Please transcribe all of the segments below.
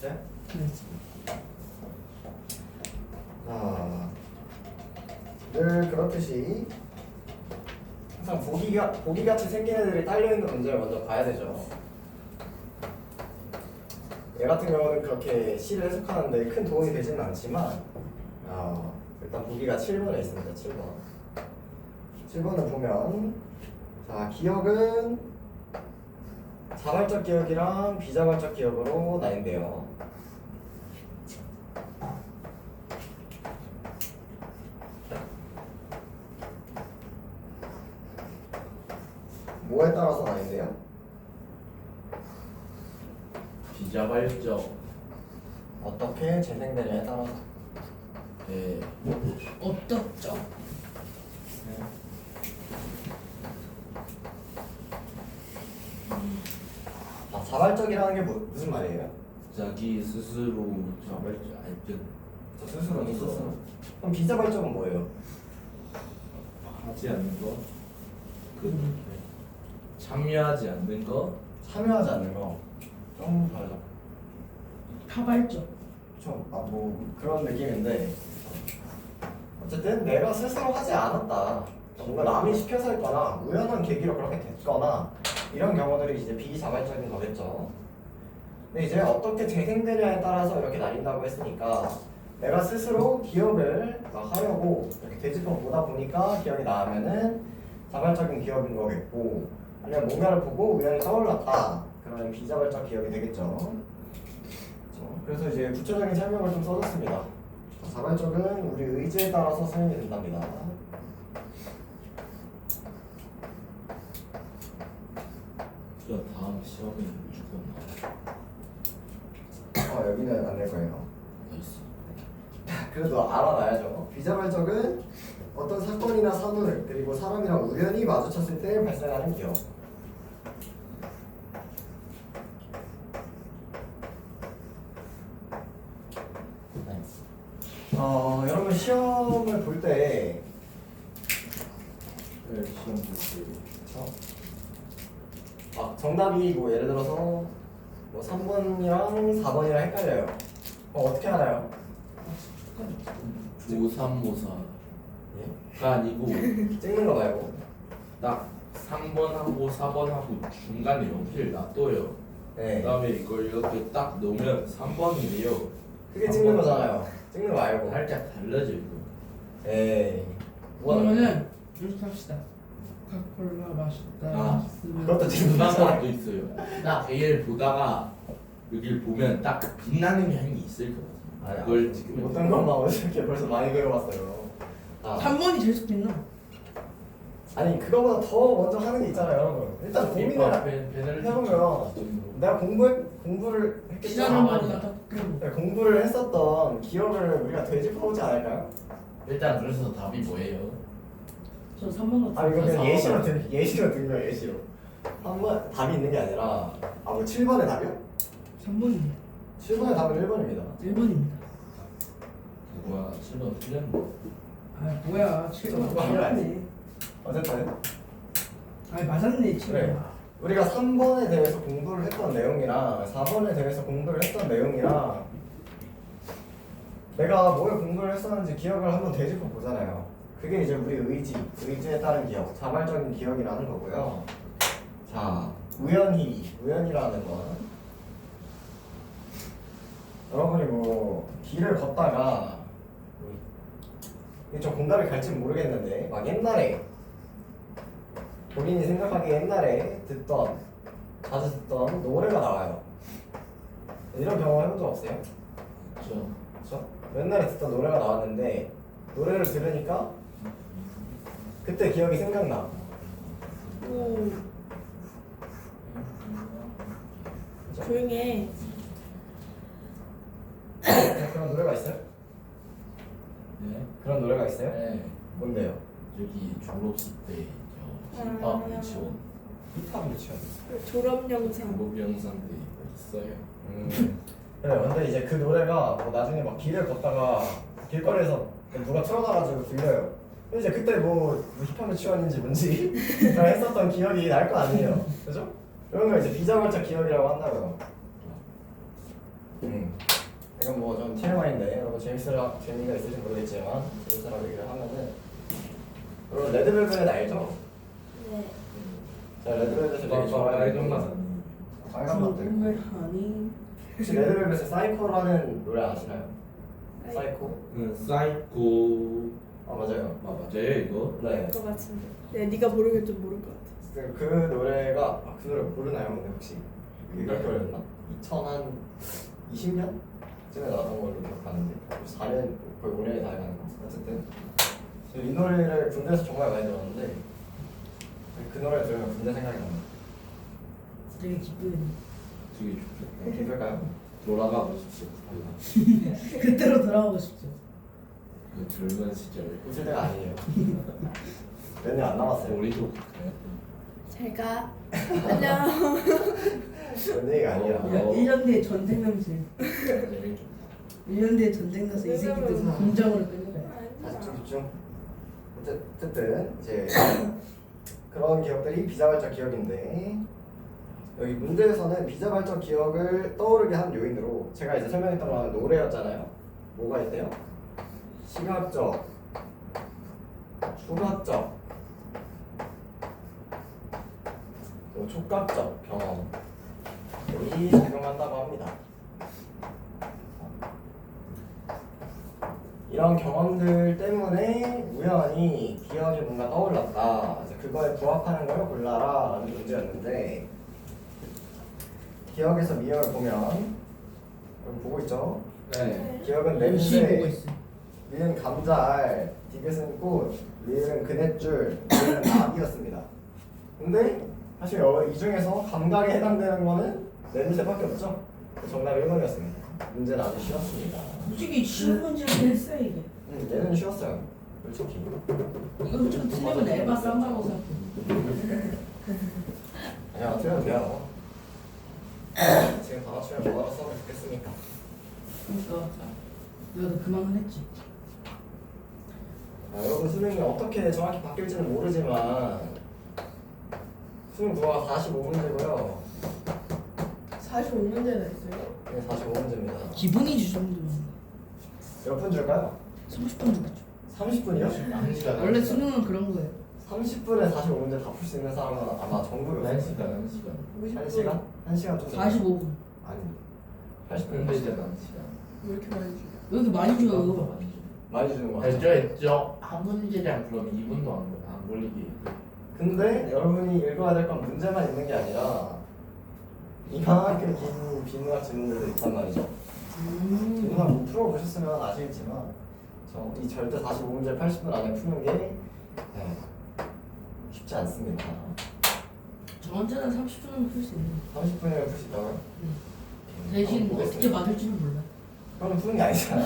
됐어요? 네. 자, 늘 그렇듯이 항상 보기같이 생긴 애들이 딸려있는 문제를 먼저 봐야 되죠. 얘 같은 경우는 그렇게 C를 해석하는데 큰 도움이 되지는 않지만 일단 보기가 7번에 있습니다. 7번 7번을 보면 자, 기억은 자발적 기억이랑 비자발적 기억으로 나뉜대요. 뭐에 따라서 나뉜대요? 비자발적. 어떻게 재생되냐에 따라서. 네. 어떻죠? 자발적이라는 게 무슨 말이에요? 자기 스스로 자발적 알죠. 저 스스로는 스스로. 그럼 비자발적은 뭐예요? 하지 않는 거. 참여하지 않는 거. 참여하지 않는 거. 좀 다르죠. 타발적. 그렇죠. 뭐 그런 느낌인데 어쨌든 내가 스스로 하지 않았다. 뭔가 남이 시켜서 했거나 우연한 계기로 그렇게 됐거나 이런 경우들이 이제 비자발적인 거겠죠. 근데 이제 어떻게 재생되냐에 따라서 이렇게 나뉜다고 했으니까 내가 스스로 기억을 막 하려고 이렇게 되짚어 보다 보니까 기억이 나면은 자발적인 기억인 거겠고, 아니면 뭔가를 보고 우연히 떠올랐다 그러면 비자발적 기억이 되겠죠. 그래서 이제 구체적인 설명을 좀 써줬습니다. 자발적은 우리 의지에 따라서 수행이 된답니다. 저 다음 시험에 무조건 여기는 안 낼 거예요. 더 있어. 그래도 알아놔야죠. 비자발적은 어떤 사건이나 사물 그리고 사람이랑 우연히 마주쳤을 때 발생하는 기억. 여러분 시험을 볼 때 네, 시험 볼때 정답이 뭐 예를 들어서 뭐 3번이랑 4번이랑 헷갈려요. 어떻게 알아요? 고3모사가 예? 아니고 찍는 거 말고. 딱 3번하고 4번하고 중간에 연필 놔둬요. 네. 그 다음에 이걸 이렇게 딱 놓으면 3번이래요. 그게 찍는 거잖아요. 찍는 거 말고. 살짝 달라져 이거. 에이. 그러면은 이렇게 합시다. 카콜라 맛있다. 아, 그것도 찍는 중간 거잖아요. 것도 있어요. 딱 얘를 보다가 여기를 보면 딱 빛나는 면이 있을 거예요. 그걸 찍으면 어떤 것만 어저께 벌써 많이 배워봤어요. 3번이 제일 좋겠나? 아니 그거보다 더 먼저 하는 게 있잖아요, 여러분. 일단 고민을 해보면 내가 공부를 했겠죠. 기자는 거보다 더 큰. 네, 공부를 했었던 기억을 우리가 되짚어보지 않을까요? 일단 그래서 답이 뭐예요? 저 3번 아 이거 그냥 사번. 예시로 든 거예요, 예시로. 한번 답이 있는 게 아니라 뭐 7번의 답이요? 3번이에요. 7번의 답은 1번입니다. 1번입니다. 뭐야 7번 틀렸네. 아 뭐야 7번 그거 맞았네. 어쨌든 아 맞았네 7번. 그래. 우리가 3번에 대해서 공부를 했던 내용이랑 4번에 대해서 공부를 했던 내용이랑 내가 뭘 공부를 했었는지 기억을 한번 되짚어 보잖아요. 그게 이제 우리 의지에 따른 기억, 자발적인 기억이라는 거고요. 자, 우연이라는 건 여러분이 뭐 길을 걷다가 이게 좀 공감이 갈지 모르겠는데 막 옛날에 본인이 생각하기에 옛날에 자주 듣던 노래가 나와요. 이런 경험 해본 적 없어요? 그렇죠. 그렇죠? 옛날에 듣던 노래가 나왔는데 노래를 들으니까 그때 기억이 생각나. 오, 그죠? 조용히 해. 그런 노래가 있어요? 네. 그런 노래가 있어요? 네. 뭔데요? 저기 졸업식 때 아. 힙합 유치원 힙합 유치원. 졸업 영상. 졸업 영상 때 있어요. 그래, 근데 이제 그 노래가 뭐 나중에 막 길을 걷다가 길거리에서 누가 틀어놔가지고 들려요. 근데 이제 그때 뭐 힙합 유치원인지 뭔지 했었던 기억이 날 거 아니에요. 그죠? 그런 거 이제 비자발적 기억이라고 한다고요. 이건 뭐 좀 TMI인데 여러분 재미가 있을지 모르겠지만 재밌으라고 얘기를 하면은 여러분 레드벨벳 알죠? 네. 제가 레드벨벳을 되게 빨간 좋아해요. 맛. 빨간 맛들. 정말 하니 혹시 레드벨벳의 사이코라는 노래 아시나요? 사이코? 응, 사이코. 아 맞아요. 아 맞아요 이거? 네. 그거 같은데. 네, 네가 모르면 좀 모를 것 같아. 그 노래가 그 노래 모르나요? 근데 혹시 그게 몇 개월이었나? 2020년쯤에 나왔던 걸로 기억하는데 4년 거의 5년이 다 돼가는 거. 어쨌든 이 노래를 군대에서 정말 많이 들었는데 그 노래 들으면 군대 생각이 납니다. 되게 기쁘네. 되게 좋겠다. 기쁠까요? 돌아가고 싶어. 그때로 돌아가고 싶죠. 그 젊은 시절. 웃을 때가 아니에요. 몇 년 안 남았어요. 우리도 그래요. 잘 가. 안녕. 그런 얘기가 아니라 야, 1년 뒤에 전쟁 냄새. 재밌겠다. 1년 뒤에 전쟁 나서 이 새끼들 공장으로 끌려가요. 다시 집중. 어쨌든 이제 그런 기억들이 비자발적 기억인데 여기 문제에서는 비자발적 기억을 떠오르게 한 요인으로 제가 이제 설명했던 거는 노래였잖아요. 뭐가 있대요? 시각적,触각적, 또 촉각적 경험이 작용한다고 합니다. 이런 경험들 때문에 우연히 기억이 뭔가 떠올랐다. 이제 그거에 부합하는 걸 골라라 라는 문제였는데 기억에서 미역을 보면 여러분 보고 있죠? 네. 기억은 열심히 보고 냄새, 있어. 미은 감자알, 디귿은 꽃, 리을은 그네줄, 리을은 낙이었습니다. 근데 사실 이 중에서 감각에 해당되는 거는 냄새밖에 없죠? 정답 1번이었습니다. 문제는 아주 쉬웠습니다. 솔직히 쉬운 문제긴 했어요 이게. 얘는 쉬웠어요. 솔직히. 이거 좀 틀리면 에바 싼다고 생각해. 아니야, 틀려도 돼요. 지금 다 맞추면 뭐하러 수업을 듣겠습니까? 그러니까 내가 그만은 했지. 여러분 수능이 어떻게 정확히 바뀔지는 모르지만 수능 구호가 45문제고요. 45문제나 있어요? 이게 45문제입니다. 기본이지 정도면. 몇 분 줄까요? 30분 주겠죠. 30분이요? 한 시간. 원래 수능은 그런 거예요. 30분에 45문제 다 풀 수 있는 사람은 아마 전국에 한 없을 시간 거예요. 한 시간. 1시간? 1시간 좀 45분. 아니 80분 힘들잖아 한 시간. 왜 이렇게 많이 주 왜 이렇게 많이 줘요? 많이 주는 거 같아요. 했죠. 한 문제당 그럼 2분도 안 걸리게. 근데 여러분이 읽어야 될 건 문제만 있는 게 아니라 이만큼 긴 비문학 질문들도 있단 말이죠. 비문학 못 풀어보셨으면 아시겠지만 이 절대 45문제 80분 안에 푸는 게 쉽지 않습니다. 저 혼자는 30분은 풀 수 있는. 30분이면 풀 수 있다고요? 대신 보겠습니다. 어떻게 맞을지는 몰라. 그럼 푸는 게 아니잖아.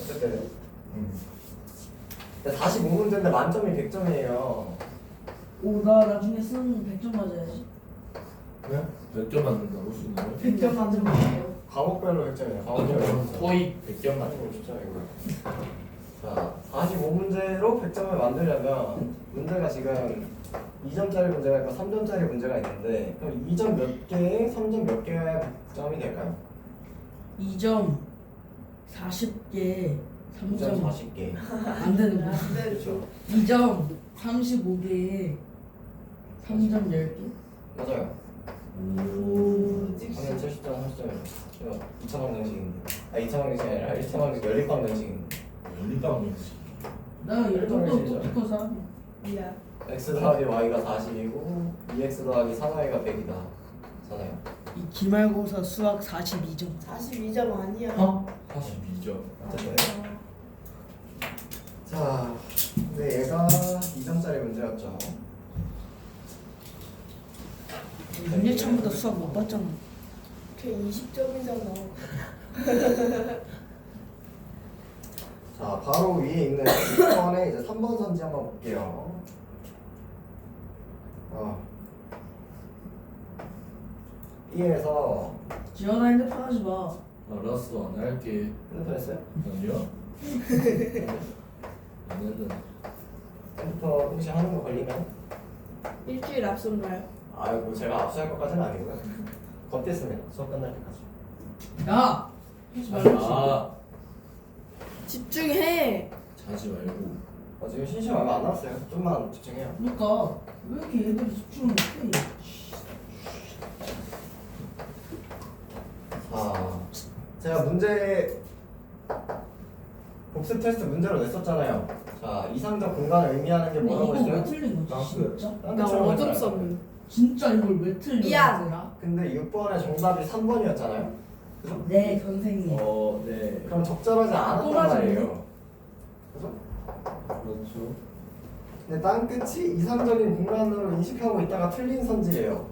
어쨌든 45문제인데 만점이 100점이에요. 오, 나 나중에 쓰는 100점 맞아야지. 네? 몇점 맞는다고 수능? 100점 맞으면 돼요. 과목별로 100점이에요. 과목별로. 토익 100점 맞는 가지고 10점이고요. 자, 45문제로 100점을 만들려면 문제가 지금 2점짜리 문제가 있고 3점짜리 문제가 있는데 그럼 2점 몇 개에 3점 몇 개의 100점이 될까요? 2점 40개, 2점 3점 40개. 안 되는 거. 그렇죠. 2점 35개에 3점 10개. 맞아요. 오, 오늘 70점 30점이에요. 2차 방정식인데. 아 2차 방정식이 아니라 1차 방정식 연립 방정식인데. 연립방정식. 나 이것도 똑똑한 사람이야. 미안. x 더하기 y가 40이고 2x 더하기 3y가 100이다. 잖아요. 이 기말고사 수학 42점. 42점 아니야. 어? 42점. 어쨌든 자, 근데 얘가 2점짜리 문제였죠. 윤예찬보다 수학 못 봤잖아. 걔 20점이잖아. 자, 바로 위에 있는 2번에 이제 3번 선지 한번 볼게요. B에서 지원아 핸드폰 하지 마. 알았어 안 할게. 핸드폰 했어요? 아니요. 안 했는데. 핸드폰 혹시 하는 거 걸리면? 일주일 앞선가요? 아이고 제가 압수할 것까지는 아니고요. 겉댔습니다. 수업 끝날 때까지. 야, 하지 말고. 아, 집중해. 자지 말고. 지금 신시험 얼마 안 남았어요. 좀만 집중해요. 그러니까 왜 이렇게 애들이 집중을 못해? 자, 제가 문제 복습 테스트 문제로 냈었잖아요. 자, 이상적 공간을 의미하는 게 근데 뭐라고 이거 왜 했어요? 틀린 거지 진짜? 나 어둠 썼는데. 진짜 이걸 왜 틀린 거지? 미안. 근데 6번의 정답이 3번이었잖아요. 그죠? 네 선생님. 네. 그럼 적절하지 않았단 또 맞았네. 말이에요. 그죠? 그렇죠. 근데 땅끝이 이상적인 공간으로 인식하고 있다가 틀린 선지예요.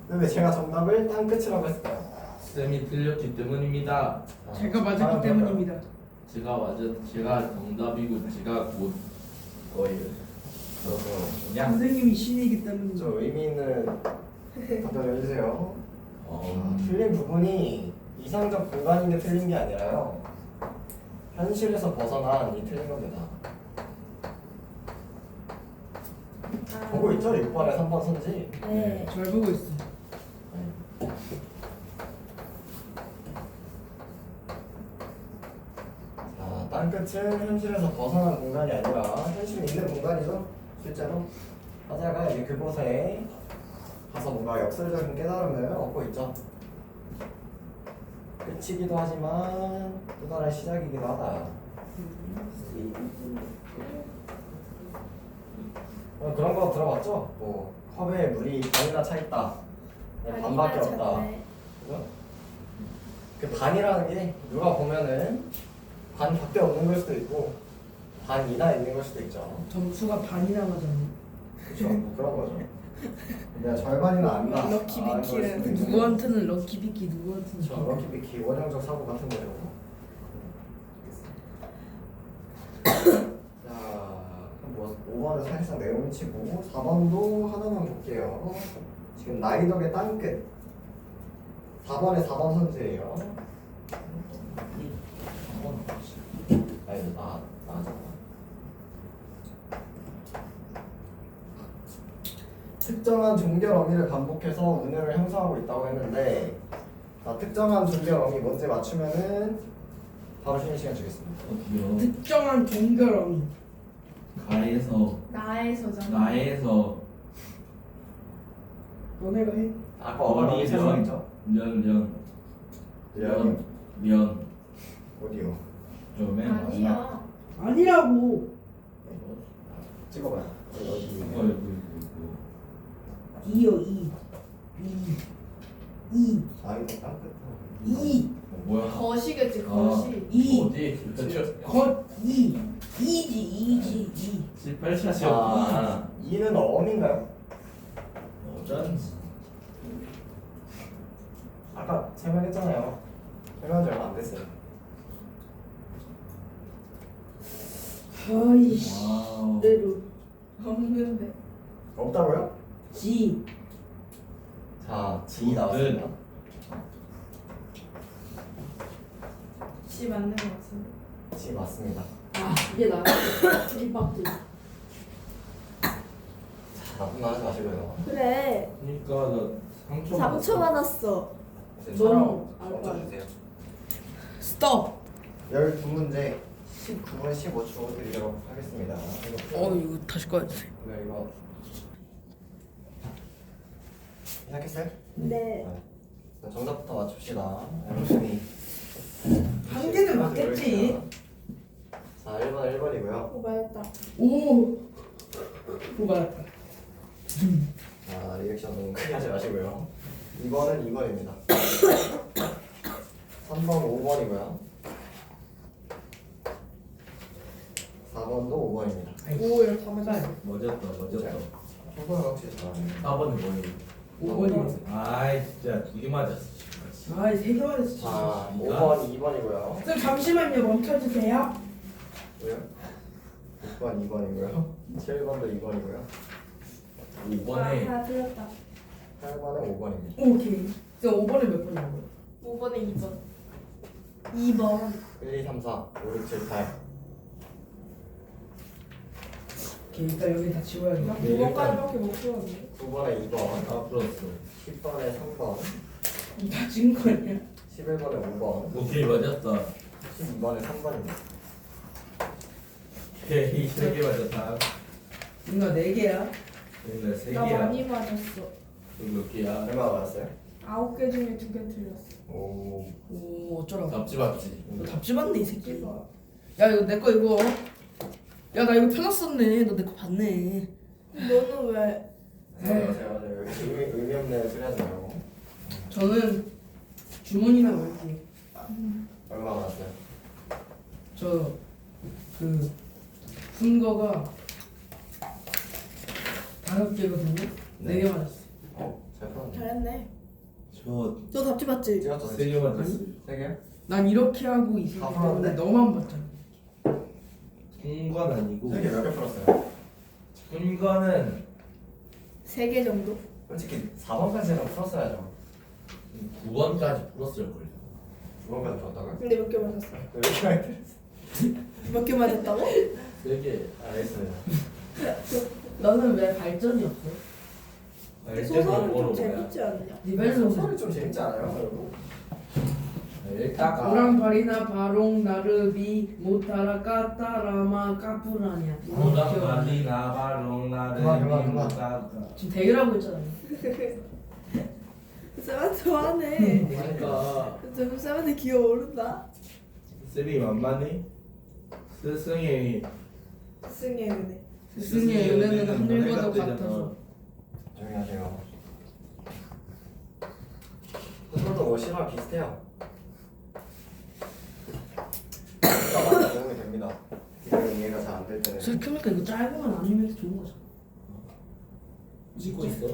근데 왜 제가 정답을 땅끝이라고 했을까요? 쌤이 틀렸기 때문입니다. 자, 제가 맞았기 다음 때문입니다. 제가 정답이고 제가 곧 거예요. 그냥 선생님이 신이기 때문이죠. 좀 의미 있는 답변을 해주세요. 틀린 부분이 이상적 공간인 게 틀린 게 아니라요. 현실에서 벗어난 이 틀린 겁니다. 보고 있죠? 6번에 3번 선지. 네. 잘 보고 있어. 자, 땅끝은 현실에서 벗어난 공간이 아니라 현실에 있는 공간이죠. 실제로 하자가 이제 그곳에 가서 뭔가 역설적인 깨달음을 얻고 있죠. 끝이기도 하지만 또 다른 시작이기도 하다. 그런 거 들어봤죠? 뭐 컵에 물이 반이나 차 있다. 반밖에 없다. 그죠? 그 반이라는 게 누가 보면은 반밖에 없는 걸 수도 있고 반이나 있는 걸 수도 있죠. 점수가 반이나 맞았네. 그렇죠. 뭐 그런 거죠. 내가 절반이나 안다. 럭키 비키는 누구한테는 럭키비키 누구한테는 저 럭키비키 원형적 사고 같은 거죠. 자, 뭐 5번은 사실상 내용을 치고 4번도 하나만 볼게요. 지금 나이덕의 땅끝 4번에 4번 선수예요. 아니 나 특정한 종결 어미를 반복해서 은혜를 형성하고 있다고 했는데 자, 특정한 종결 어미 뭔지 맞추면은 바로 쉬는 시간 주겠습니다. 어디요? 특정한 종결어미. 가에서 나에서잖아. 나에서 너네가 해. 아까 어머니 세상이죠? 면 어디요? 좀에 아니야. 아니라고. 찍어봐요. 어디 이거 이요 이. 이. 나이덕 땅끝. 이. 뭐야? 거시겠지 거시. 이. 어디? 그렇죠. 것 이. 이지. 18차시였구나. 2는 어민가요? 어쩐지. 아까 설명했잖아요. 설명한 지 얼마 안 됐어요. 아이씨. 와우. 대로. 없는데. 없다고요? 지. 자, G 나왔습니다. 시 맞는 거 같은데. G 맞습니다. 아 이게 나야. 트리박들. 자, 나쁜 말 하지 마시고요. 그래. 그러니까 나 상처. 상처 받았어. 이제 너무 촬영 알바. 멈춰주세요. 스톱. 12문제 19분 15초 드리도록 하겠습니다. 이거 다시 꺼야 돼. 네, 이거 시작했어요? 네. 자, 정답부터 맞춥시다. 열심히. 한 개는 맞겠지. 자, 1번 1번이고요. 오바했다. 오. 맞았다. 자, 리액션 너무 크게 하지 마시고요. 2번은 2번입니다. 3번 5번이고요. 4번도 5번입니다. 오, 이거 다 맞았어. 맞았다. 초보는 확실히 잘하네. 4번은 뭐예요? 5번이. 아이 진짜 2개 맞았어. 아이 세개 맞았어. 자, 5번 2번이고요. 쌤 잠시만요 멈춰주세요. 왜요? 6번 2번이고요. 7번도 2번이고요. 5번에 다 틀렸다. 8번은 5번입니다. 오케이. 쌤 5번에 몇 번이라고요? 5번에 2번. 2번. 1, 2, 3, 4, 5, 6, 7, 8. 오케이 일단 여기 다 나 지워야겠다. 9번까지밖에 못 풀었는데. 9번에 2번. 다 풀었어. 10번에 3번. 다 지운 거 아니야? 11번에 5번, 오케이 맞았다. 12번에 3번입니다. 오케이 3개 맞았다. 뭔가 4개야. 근데 3개야. 나 많이 맞았어. 몇 개야? 얼마 받았어요? 9개 중에 2개 틀렸어. 오, 오 어쩌라고. 답지 맞지? 너 답집았네 이 새끼. 이거. 야 이거 내 거 이거. 야 나 이거 펴놨었네. 너 내 거 봤네. 너는 왜? 제가 의미 없는 소리 하지 말고. 저는 주문이나 말고 얼마 받았어요? 저그 순거가 5개거든요. 4개 맞았어. 잘 풀었네. 잘했네. 저 너 답집았지? 찍었죠? 3개 맞았어. 3개? 난 이렇게 하고 있었기 다 때문에 풀었는데? 너만 봤잖아. 큰 건 아니고 3개 몇 개 풀었어요? 큰 거는 3개 정도? 솔직히 4번까지는 풀었어야죠. 9번까지 풀었을 거예요. 9번까지 풀었다고요? 근데 몇 개 맞았어? 왜 이렇게 많이 들었어? 몇 개 맞았다고? 3개. 알겠습니다. 너는 왜 발전이 없어? 소설은 좀 재밌지 않냐? 리벨로 소설이 좀 재밌지 않아요? 그리고? 일단 오랑발이나 바롱 나르비 모타라 까따라마 까푸라냐. 오랑발이나 바롱나를 그만. 지금 대결하고 있잖아. 쌤한테 좋아하네. 그러니까 쌤한테 기어오른다. 쌤이 만만해? 스승이 스승의 은혜. 스승의 은혜는 하늘과도 해가 같아서. 조용히 하세요. 소설도 시랑 비슷해요. 많이 도움이 됩니다. 지금 이해가 잘 안 될 때는. 그래서 켜니까 이거 짧으면 아니면 좋은 거잖아. 찍고 있어?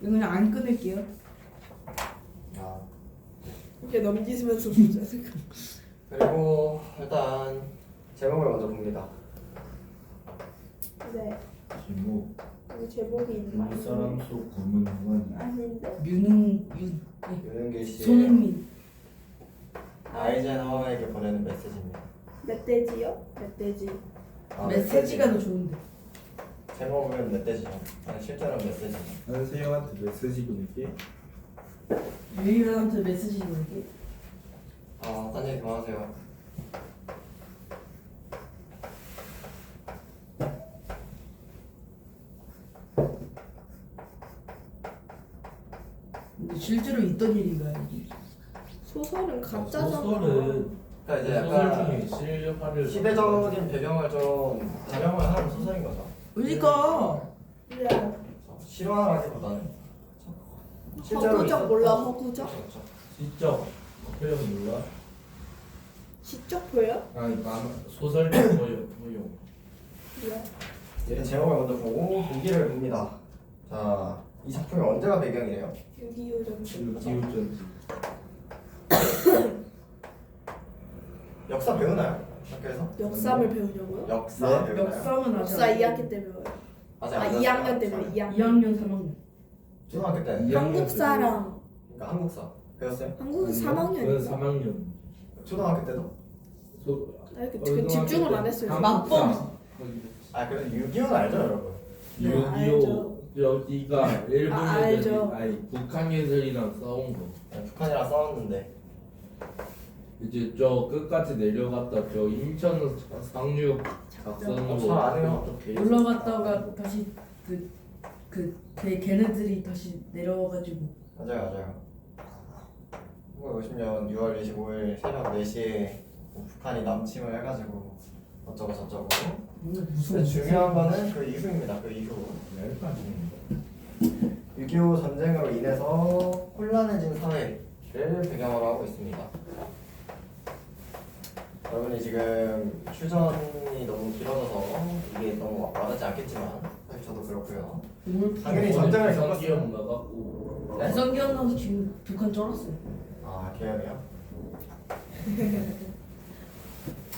이거 그냥 안 끊을게요. 아. 이렇게 넘기시면서 보자. 그리고 일단 제목을 먼저 봅니다. 네. 제목 여기 제목이 있나? 사람 속 검은 건 아닌데. 윤은길 씨의 손흥민. 아이젠하워에게 보내는 메시지입니다. 멧돼지요? 멧돼지. 아, 메시지가 더 좋은데. 제목은 멧돼지죠. 아니 실제로는 메시지. 난 세영한테 메시지 보낼게. 유희한테 메시지 보낼게. 딴 얘기 그만하세요. 근데 실제로 있던 일인가요? 이게? 소설은 가짜잖아. 소설은 그러니까 이제 소설 약간 중에 실화를 시대적인 배경을 좀 반영을 하는 소설인 거죠. 그러니까 그래. 실화라기보다는 허구적 몰라, 허구적? 그렇죠. 시적 표현 몰라? 시적 표현? 아니 소설 포용 그래. 이 제목을 먼저 보고 보기를 봅니다. 자, 이 작품이 언제가 배경이에요? 6.25 전쟁. 기울전지 역사 배우나요? 학교에서? 역삼을 배우냐고요? 역사 배우나요? 역삼은 아직 역사 안 2학기 때 배워요. 아직 아, 안 2학년 때 배웠어요? 배워요. 2학년. 2학년 3학년. 초등학교 때. 한국사랑 그러니까 한국사 배웠어요? 한국은 그건 3학년이야. 3학년 초등학교 때도? 그 집중을 안 했어요. 맞범. 아, 그래도 6.25는 알죠, 여러분? 네, 알죠. 여기가 일본 아, 애들이 알죠. 아니 북한 애들이랑 싸운 거. 네, 북한이랑 싸웠는데 이제 저 끝까지 내려갔다 저 인천 상륙 작전 잘 안 해요. 올라갔다가 다시 걔네들이 다시 내려와가지고 맞아요. 1950년 6월 25일 새벽 4시에 북한이 남침을 해가지고 어쩌고 저쩌고. 무서워. 근데 중요한 거는 그 이후입니다. 그 이후. 6.25 전쟁으로 인해서 혼란해진 사회를 배경으로 하고 있습니다. 여러분이 지금 휴전이 너무 길어져서 이게 너무 와닿지 않겠지만 사실 저도 그렇고요. 당연히 전쟁을 겪었어요. 기억 나갔고 네? 부산기한 나서 지금 북한 쩔었어요. 아, 개연이요?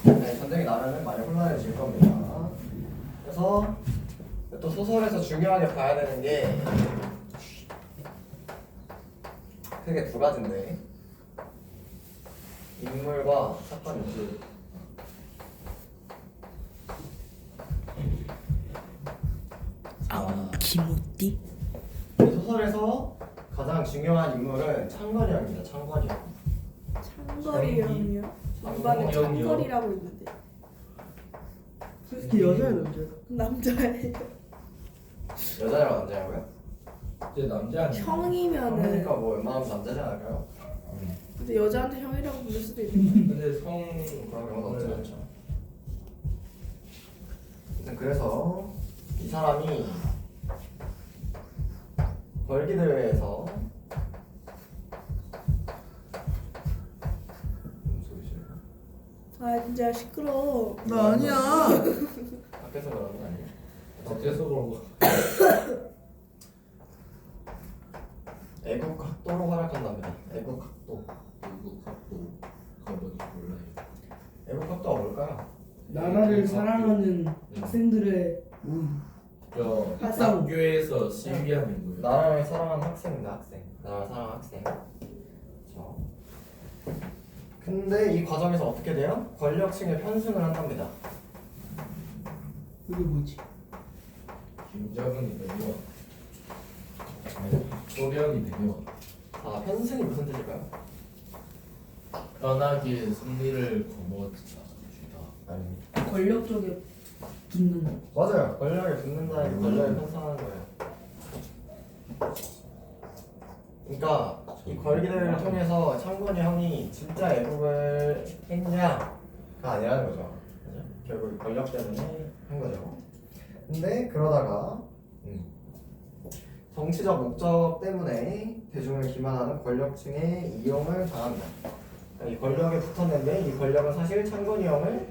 네, 전쟁이 나면은 많이 혼란해질 겁니다. 그래서 또 소설에서 중요하게 봐야 되는 게 크게 두 가지인데 인물과 사건이지. 김우띠? 이 소설에서 가장 중요한 인물은 창건이 형입니다. 창건이 형. 창거리 형이요? 전반에 형이요. 창거리라고 있는데 솔직히 여자야 남자야? 남자예요. 여자랑 남자냐고요? 이제 남자 아니야? 형이면은 그러니까 뭐 웬만하면 남자지 않을까요? 근데 여자한테 형이라고 부를 수도 있는 근데 성 그런 경우는 없진 않죠. 아무튼 그래서 이 사람이 벌기 대회에서 아 진짜 시끄러워. 나 아니야. 밖에서 그런 거 아니에요? 어째서 그런 거? 애국학도로 활약한답니다. 애국학도. 미국 학도 가보니 몰라요. 애국학도가 뭘까요? 나라를 사랑하는 학생들의 모임. 저 학상. 학교에서 시위하는 거예요. 나라를 사랑하는 학생입니다. 학생. 나라를 사랑하는 학생. 그렇죠. 근데 이 과정에서 어떻게 돼요? 권력층에 편승을 한답니다. 그게 뭐지? 김정은이 되면 소련이 되면 아, 편승이 무슨 뜻일까요? 편하게 승리를 거머쥐다. 아닙니다. 권력 쪽에 붙는. 맞아요. 권력에 붙는다는 게 권력에 편승하는 거예요. 그러니까 이 걸기대회를 통해서 창건이 형이 진짜 애국을 했냐가 아니라는 거죠. 그죠? 결국 권력 때문에 한 거죠. 근데 그러다가 정치적 목적 때문에 대중을 기만하는 권력층의 이용을 당합니다. 이 권력에 붙었는데 이 권력은 사실 창건이 형을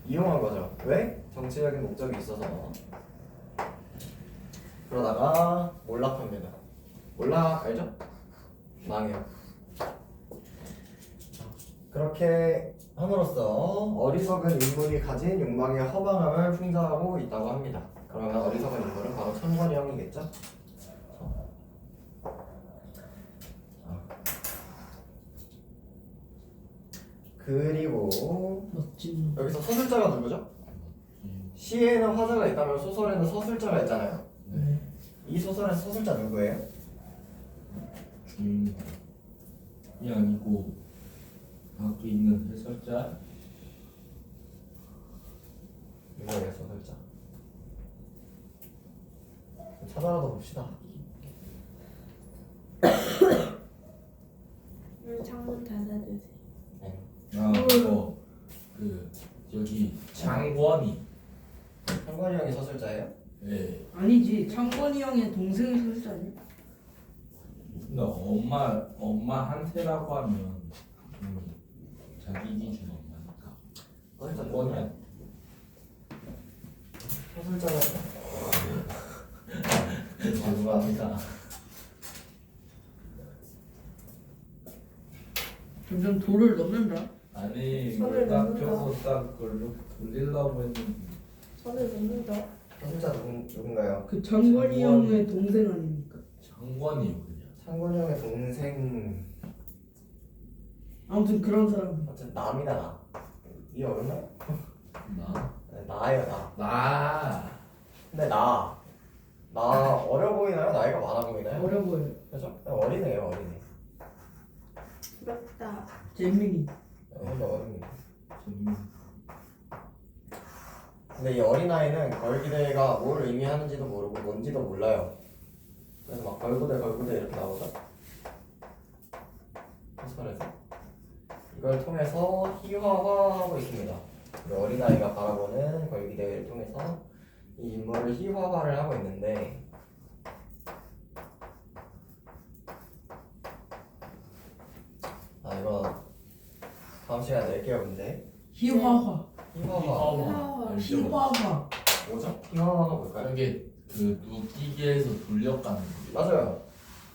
이용한 거죠. 왜? 정치적인 목적이 있어서. 그러다가 몰락합니다. 몰락 알죠? 망해요. 그렇게 함으로써 어리석은 인물이 가진 욕망의 허망함을 풍자하고 있다고 합니다. 그러면 어리석은 인물은 바로 창건이 형이겠죠? 그리고 멋진. 여기서 서술자가 누구죠? 시에는 화자가 있다면 소설에는 서술자가 있잖아요. 네. 이 소설의 서술자 누구예요? 주인이 아니고 밖에 있는 해설자. 누구예요 서술자? 찾아라도 봅시다. 창문 닫아주세요. 아, 그 저기 장권이. 창건이 형이 서술자예요? 예. 아니지. 창건이 형의 동생이 술자 아니야? 그러니까 엄마한테라고 하면 자기 기준 엄마니까. 서술자 뭐냐? 서술자는 죄송합니다. 점점 돌을 넣는다. 아니 손을 이걸 딱 넣는다. 펴서 딱 그걸 이렇게 돌리려고 했는데 손을 놓는다. 서술자 누군가요? 그 창건이 형의 동생 아닙니까? 장관이요 그냥. 창건이 형의 동생 아무튼 그런 사람. 어쨌든 남이다 나. 이 어렵나요? 나? 네, 나예요 나. 나. 근데 나 어려 보이나요? 나이가 많아 보이나요? 어려 보여. 그죠? 어리네요 어리네. 부럽다. 재민이. 근데 어립니다. 재밌. 근데 이 어린아이는 걸기대회가 뭘 의미하는지도 모르고 뭔지도 몰라요. 그래서 막 걸고대 이렇게 나오죠? 소설에서 이걸 통해서 희화화하고 있습니다. 이 어린아이가 바라보는 걸기대회를 통해서 이 인물을 희화화를 하고 있는데 이거 다음 시간에 낼게요 문제. 희화화. 희화화 희화화. 뭐죠? 희화화가 뭘까요? 이게 그 누기계에서 돌려가는 거. 맞아요.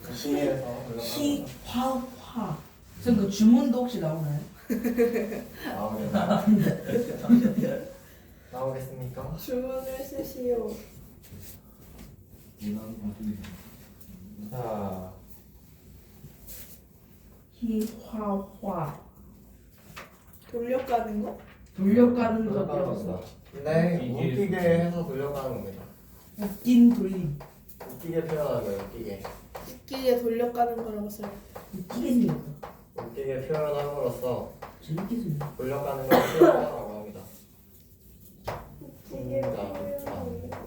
그 시에서 희화화. 선생님 그 주문도 혹시 나오나요? 나오겠습니까? 주문을 쓰시오. 자, 희화화. 돌려가는 거? 돌려가는 거 돌려가는 배웠어. 겁니다. 네, 웃기게 해서 돌려가는 겁니다. 웃긴 돌림. 웃기게 표현하는 거예요, 웃기게. 웃기게 돌려가는 거라고 써요. 웃기게 생겼다. 웃기게 표현함으로써 재밌게 생겼다. 돌려가는 걸 표현하라고 합니다. 웃기게 표현하는 거.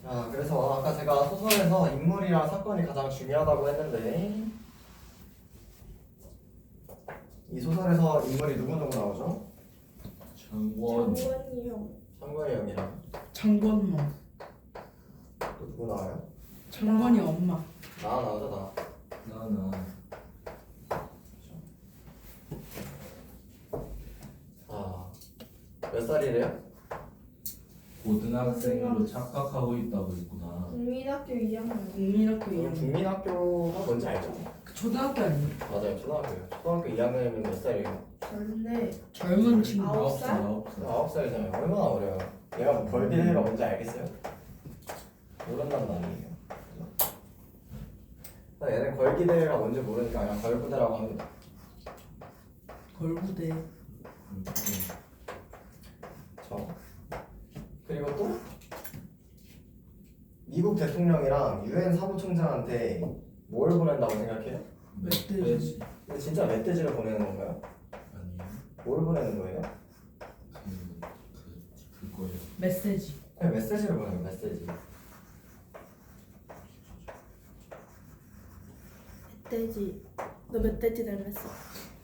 자, 그래서 아까 제가 소설에서 인물이랑 사건이 가장 중요하다고 했는데 이 소설에서 인물이 누구 나오죠? 장원 장관이 형. 상관이 형이랑 장관모. 또 누구 나와요? 장관이 엄마. 나 나오잖아. 나나 자, 몇 살이래요? 고등학생으로 착각하고 있다고 했구나. 국민학교 2학년. 국민학교 그럼 2학년. 국민학교가 뭔지 알죠? 그 초등학교 아니에요? 맞아요, 초등학교요. 초등학교 2학년이면 몇 살이에요? 젊네. 젊은 친구. 9살? 9살. 9살이잖아요. 얼마나 어려요. 얘가 뭐 벌기대회가 뭔지 알겠어요? 모른단 말이에요. 얘는 걸기대회가 뭔지 모르니까 그냥 걸부대라고 합니다. 걸부대. 저. 그리고 또 미국 대통령이랑 유엔 사무총장한테 뭘 보낸다고 생각해요? 멧돼지. 근데 진짜 멧돼지를 보내는 건가요? 아니에요. 뭘 보내는 거예요? 그거요. 메시지. 그냥 메시지를 보내요. 메시지. 멧돼지. 너 멧돼지 닮았어.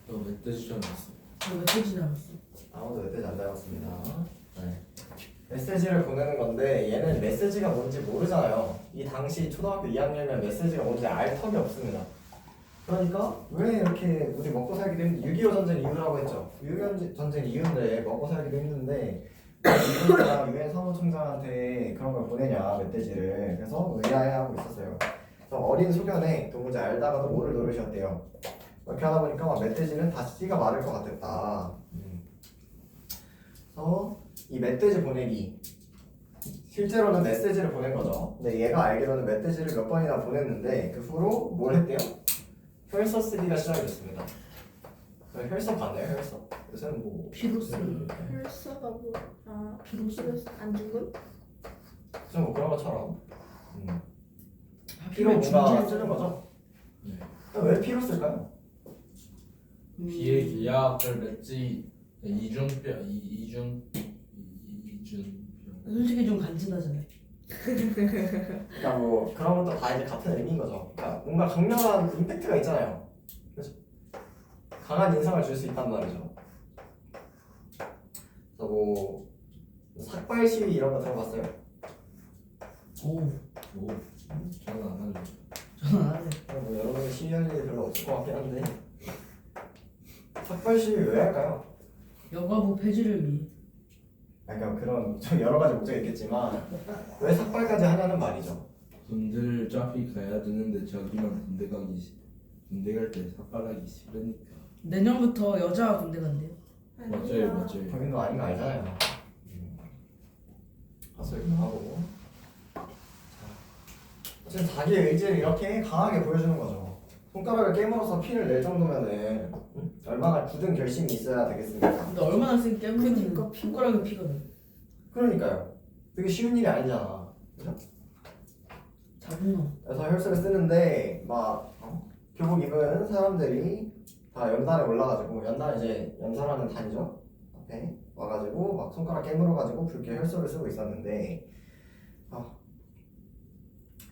너 멧돼지 닮았어. 저 멧돼지 닮았어. 아무도 멧돼지 안 닮았습니다. 네. 메시지를 보내는 건데 얘는 메시지가 뭔지 모르잖아요. 이 당시 초등학교 2학년이면 메시지가 뭔지 알 턱이 없습니다. 그러니까 왜 이렇게 우리 먹고 살기도 힘든 6.25 전쟁 이유라고 했죠. 6.25 전쟁 이유인데 먹고 살기도 힘든데 미국이나 유엔 사무총장한테 그런 걸 보내냐 멧돼지를. 그래서 의아해하고 있었어요. 그래서 어린 소견에 도무지 알다가도 모를 노릇이었대요. 이렇게 하다 보니까 막 멧돼지는 다시 씨가 마를 것 같았다. 그래서 이 멧돼지 보내기 실제로는 메시지를 보낸 거죠. 근데 얘가 알기로는 멧돼지를 몇 번이나 보냈는데 그 후로 뭘 했대요? 혈서 쓰기가 시작이 됐습니다. 혈서 봤나요? 혈서? 요새는 뭐 피로 쓰기. 혈서가 뭐? 아, 피로 쓰기. 피로 안 죽음? 좀 뭐 그런 것처럼 피로 하필이면 뭔가 중지를 쓰는 거죠. 네. 왜 피로 쓸까요? 비의 기하학을 맺지 이중병 이중병. 솔직히 좀 간지나잖아요. 그러니까 뭐 그런 것도 다 이제 같은 의미인 거죠. 그러니까 뭔가 강렬한 임팩트가 있잖아요. 그렇죠? 강한 인상을 줄 수 있단 말이죠. 그래서 뭐 삭발 시위 이런 거 들어봤어요? 오. 오. 저는 안 할래. 저는 안 할래. 뭐 여러분이 시위할 일이 별로 없을 것 같긴 한데 삭발 시위 왜 할까요? 여가부 폐지를 위해. 그러니까 그런 좀 여러 가지 목적이 있겠지만 왜 삭발까지 하냐는 말이죠. 군대를 어차피 가야 되는데 저기만 군대 갈 때 삭발하기 싫으니까. 내년부터 여자 군대 간대요. 맞아요, 맞아요. 거긴 거 아닌 거 알잖아요. 헛소리도 하고. 어쨌든 자기의 의지를 이렇게 강하게 보여주는 거죠. 손가락을 깨물어서 피를 낼 정도면은 얼마나 굳은 결심이 있어야 되겠습니까? 근데 얼마나 센 깨물면 그니까 손가락에 피가 나. 그러니까요. 되게 쉬운 일이 아니잖아. 그죠? 자분나. 그래서 혈서를 쓰는데 막 교복 입은 사람들이 다 연단에 올라가지고 연단 이제 연설하는 단이죠. 앞에 와가지고 막 손가락 깨물어가지고 붉게 혈서를 쓰고 있었는데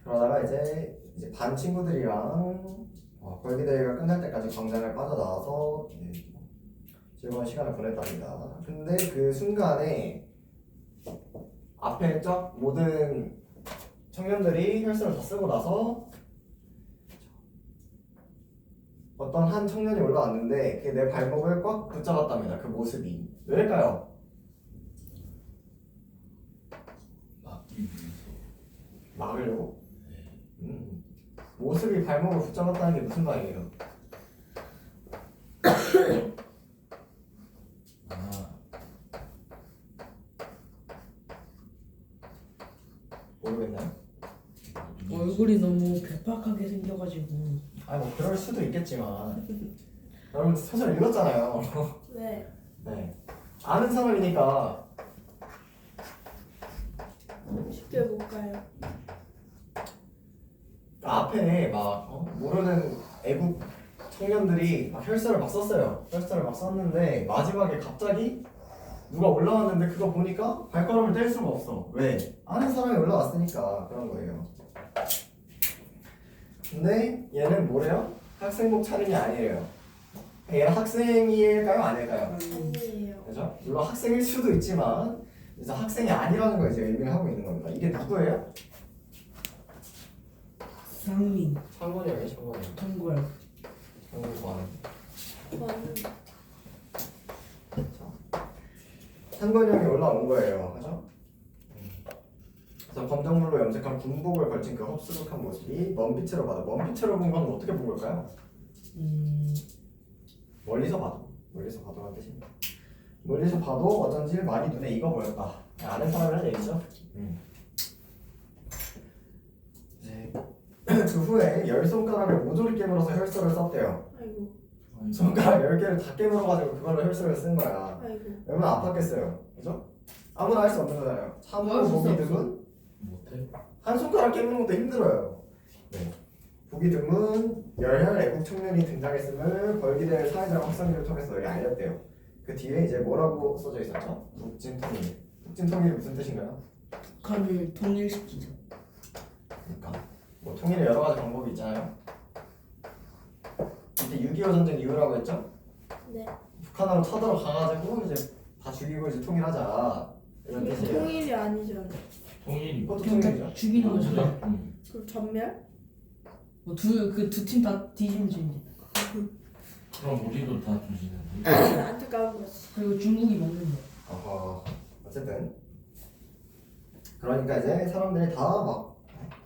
그러다가 이제 반 친구들이랑 걸기대회가 끝날 때까지 광장을 빠져나와서 즐거운 시간을 보냈답니다. 근데 그 순간에 앞에 쫙 모든 청년들이 혈서를 다 쓰고 나서 어떤 한 청년이 올라왔는데 그게 내 발목을 꽉 붙잡았답니다. 그 모습이 왜일까요? 막기 위해서. 막으려고? 모습이 발목을 붙잡았다는 게 무슨 말이에요? 아, 모르겠나요? 얼굴이 너무 괴팍하게 생겨가지고. 아니 뭐 그럴 수도 있겠지만 여러분 소설 읽었잖아요. 네. 네. 아는 사람이니까. 쉽게 못 가요. 앞에 막 모르는 애국 청년들이 막 혈서를 막 썼어요. 혈서를 막 썼는데 마지막에 갑자기 누가 올라왔는데 그거 보니까 발걸음을 뗄 수가 없어. 왜? 아는 사람이 올라왔으니까 그런 거예요. 근데 얘는 뭐래요? 학생복 차림이 아니래요. 얘는 학생일까요? 아닐까요? 아니에요. 그죠? 물론 학생일 수도 있지만 이제 학생이 아니라는 걸 이제 의미를 하고 있는 겁니다. 이게 누구예요? 상민 창건이 형이 창건이 형. 통과요. 창건이 좋아하는. 저는 창건이 형이 올라온 거예요. 그죠? 그래서 검정물로 염색한 군복을 걸친 그 흡수룩한 모습이 먼 빛으로 봐도 먼 빛으로 본 건 어떻게 본 걸까요? 멀리서 봐도란 뜻입니다. 멀리서 봐도 어쩐지 말이 눈에 익어 보였다. 아는 사람이라는 얘기죠. 이제 그 후에 10손가락을 모조리 깨물어서 혈서를 썼대요. 아이고 손가락 10개를 다 깨물어가지고 그걸로 혈서를 쓴 거야. 아이고 얼마나 아팠겠어요. 그죠? 아무나 할 수 없는 거잖아요. 참고 보기 드문 못해? 한 손가락 깨무는 것도 힘들어요. 네. 보기 드문 열혈 애국 청년이 등장했음을 벌기될 사회적 확산기를 통해서 여기 알렸대요. 그 뒤에 이제 뭐라고 써져 있었죠? 북진통일. 북진통일이 무슨 뜻인가요? 북한을 통일시키자. 그러니까 뭐 통일의 여러 가지 방법이 있잖아요. 이때 6.25 전쟁 이후라고 했죠? 네. 북한으로 쳐들어가가지고 이제 다 죽이고 이제 통일하자 이런 이게 뜻이에요. 통일이 아니잖아. 통일이 그것도 그냥 통일이죠. 다 죽이는 거죠. 그럼 전멸? 뭐두 팀 다 뒤지면 이제. 그럼 우리도 다 조지는 안타까운 거지. 그리고 중국이 먹는 거. 어쨌든 그러니까 이제 사람들이 다 막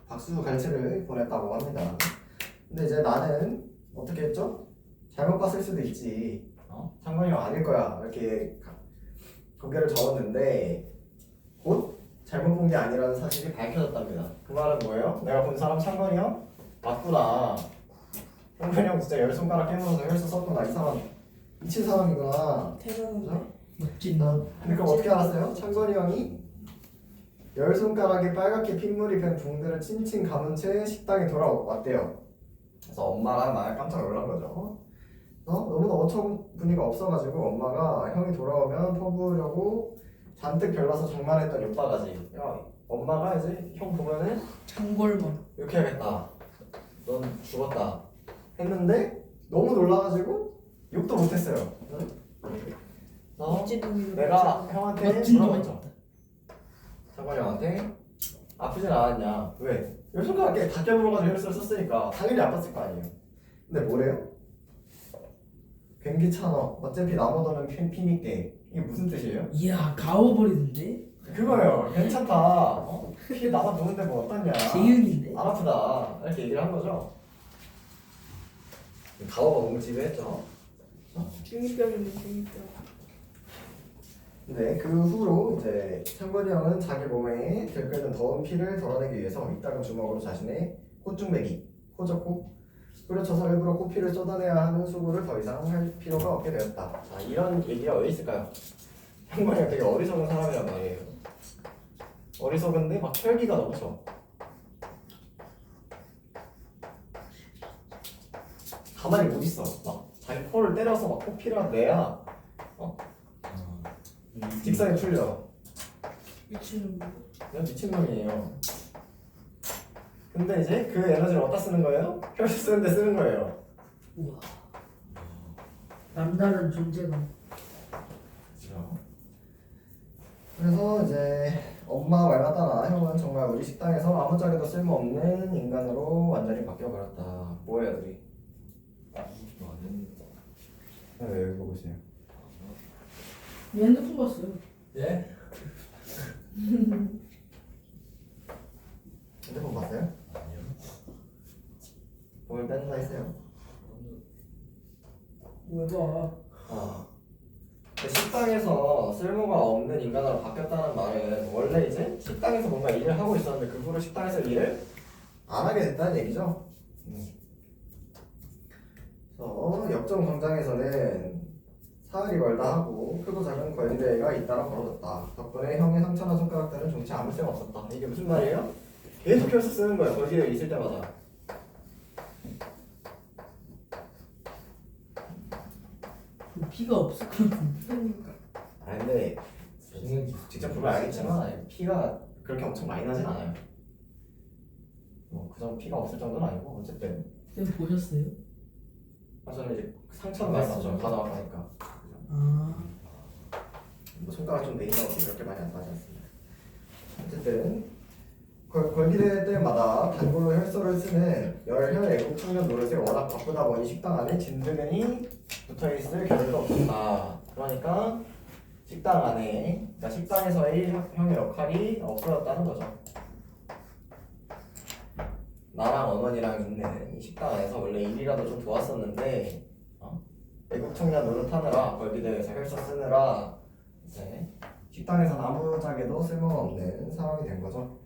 박수 갈채를 보냈다고 합니다. 근데 이제 나는 어떻게 했죠? 잘못 봤을 수도 있지. 창건이 형 아닐 거야. 이렇게 고개를 적었는데 곧 잘못 본 게 아니라는 사실이 밝혀졌답니다. 그 말은 뭐예요? 내가 본 사람 창건이 형 맞구나. 창건이 형 진짜 10손가락 깨물어서 혈서 썼구나. 이 사람 미친 사람이구나. 대단한데. 멋진. 그러니까 어떻게 알았어요? 창건이 형이 10손가락에 빨갛게 핏물이 밴 붕대를 칭칭 감은 채 식당에 돌아왔대요. 그래서 엄마랑 막 깜짝 놀란 거죠. 너무나 어처구니가 없어가지고 엄마가 형이 돌아오면 퍼부으려고 잔뜩 별나서 장난했던 욕바가지. 야, 엄마가 이제 형 보면은 창궐만. 이렇게 해야겠다. 넌 죽었다. 했는데 너무 놀라가지고 욕도 못했어요. 멋지둥이로 내가 형한테 멋진 물어봤죠. 창건이 형한테 아프진 않았냐? 왜? 요 손가락에 다 깨물어가지고 혈서를 썼으니까 당연히 아팠을 거 아니에요. 근데 뭐래요? 괜찮아. 어차피 나무도는 피니께. 이게 무슨 뜻이에요? 이야 가워버리는데. 그거예요. 괜찮다. 피 나만 노는데 뭐 어떠냐? 제일인데. 안 아프다. 이렇게 얘기를 한 거죠. 가오가 너무 지배했죠. 중이병이네 중이병. 네, 그 후로 이제 창건이 형은 자기 몸에 들끓는 더운 피를 덜어내기 위해서 이따금 주먹으로 자신의 콧중배기, 코적코 뿌려쳐서 일부러 코피를 쏟아내야 하는 수고를 더 이상 할 필요가 없게 되었다. 자, 이런 얘기가 왜 있을까요? 창건이 형 되게 어리석은 사람이란 말이에요. 어리석은데 막 혈기가 넘쳐. 가만히 못 있어. 막 자기 코를 때려서 막 코피를 내야 직성이 풀려. 미치는 거. 그냥 미친놈이에요. 근데 이제 그 에너지를 어디다 쓰는 거예요? 혈수 쓰는데 쓰는 거예요. 우와. 남다른 존재감. 그렇죠. 그래서 이제 엄마 말만 따라 형은 정말 우리 식당에서 아무짝에도 쓸모없는 인간으로 완전히 바뀌어버렸다. 뭐예요, 둘이? 네, 여기 보고 있어요. 얘 핸드폰 봤어요. 예? 핸드폰 봤어요? 아니요. 돈을 뺀다 했어요. 왜 봐? 식당에서 쓸모가 없는 인간으로 바뀌었다는 말은 원래 이제 식당에서 뭔가 일을 하고 있었는데 그 후로 식당에서 일을 안 하게 됐다는 얘기죠. 그래서 역전 광장에서는 사흘이 멀다 하고 크고 작은 걸대가 잇따라 벌어졌다. 덕분에 형의 상처나 손가락들은 종치 아무 쓸모 없었다. 이게 무슨 말이에요? 계속해서 쓰는 거야. 걸대가 있을 때마다. 피가 없을 것 같은데. 그러니까. 아 근데 저는 직접 보면 알겠지만 피가 그렇게 엄청 많이 나진 않아요. 그 정도 피가 없을 정도는 아니고 어쨌든 쌤 보셨어요? 저는 이제 상처는 많이 나죠. 간호학 하니까. 아. 뭐 손가락 좀 내린다고 피 그렇게 많이 안 나지 않습니다. 어쨌든 걸기대 때마다 단골로 혈서를 쓰는 열혈 애국 청년 노릇이 워낙 바쁘다 보니 식당 안에 진드면이 붙어있을 겨를도 없었다. 그러니까 식당 안에, 그러니까 식당에서의 형의 역할이 없어졌다는 거죠. 나랑 어머니랑 있는 이 식당 안에서 원래 일이라도 좀 도왔었는데 애국 청년 노릇하느라 걸기대에서 혈서 쓰느라 이제 식당에서는 아무짝에도 쓸모가 없는 상황이 된 거죠.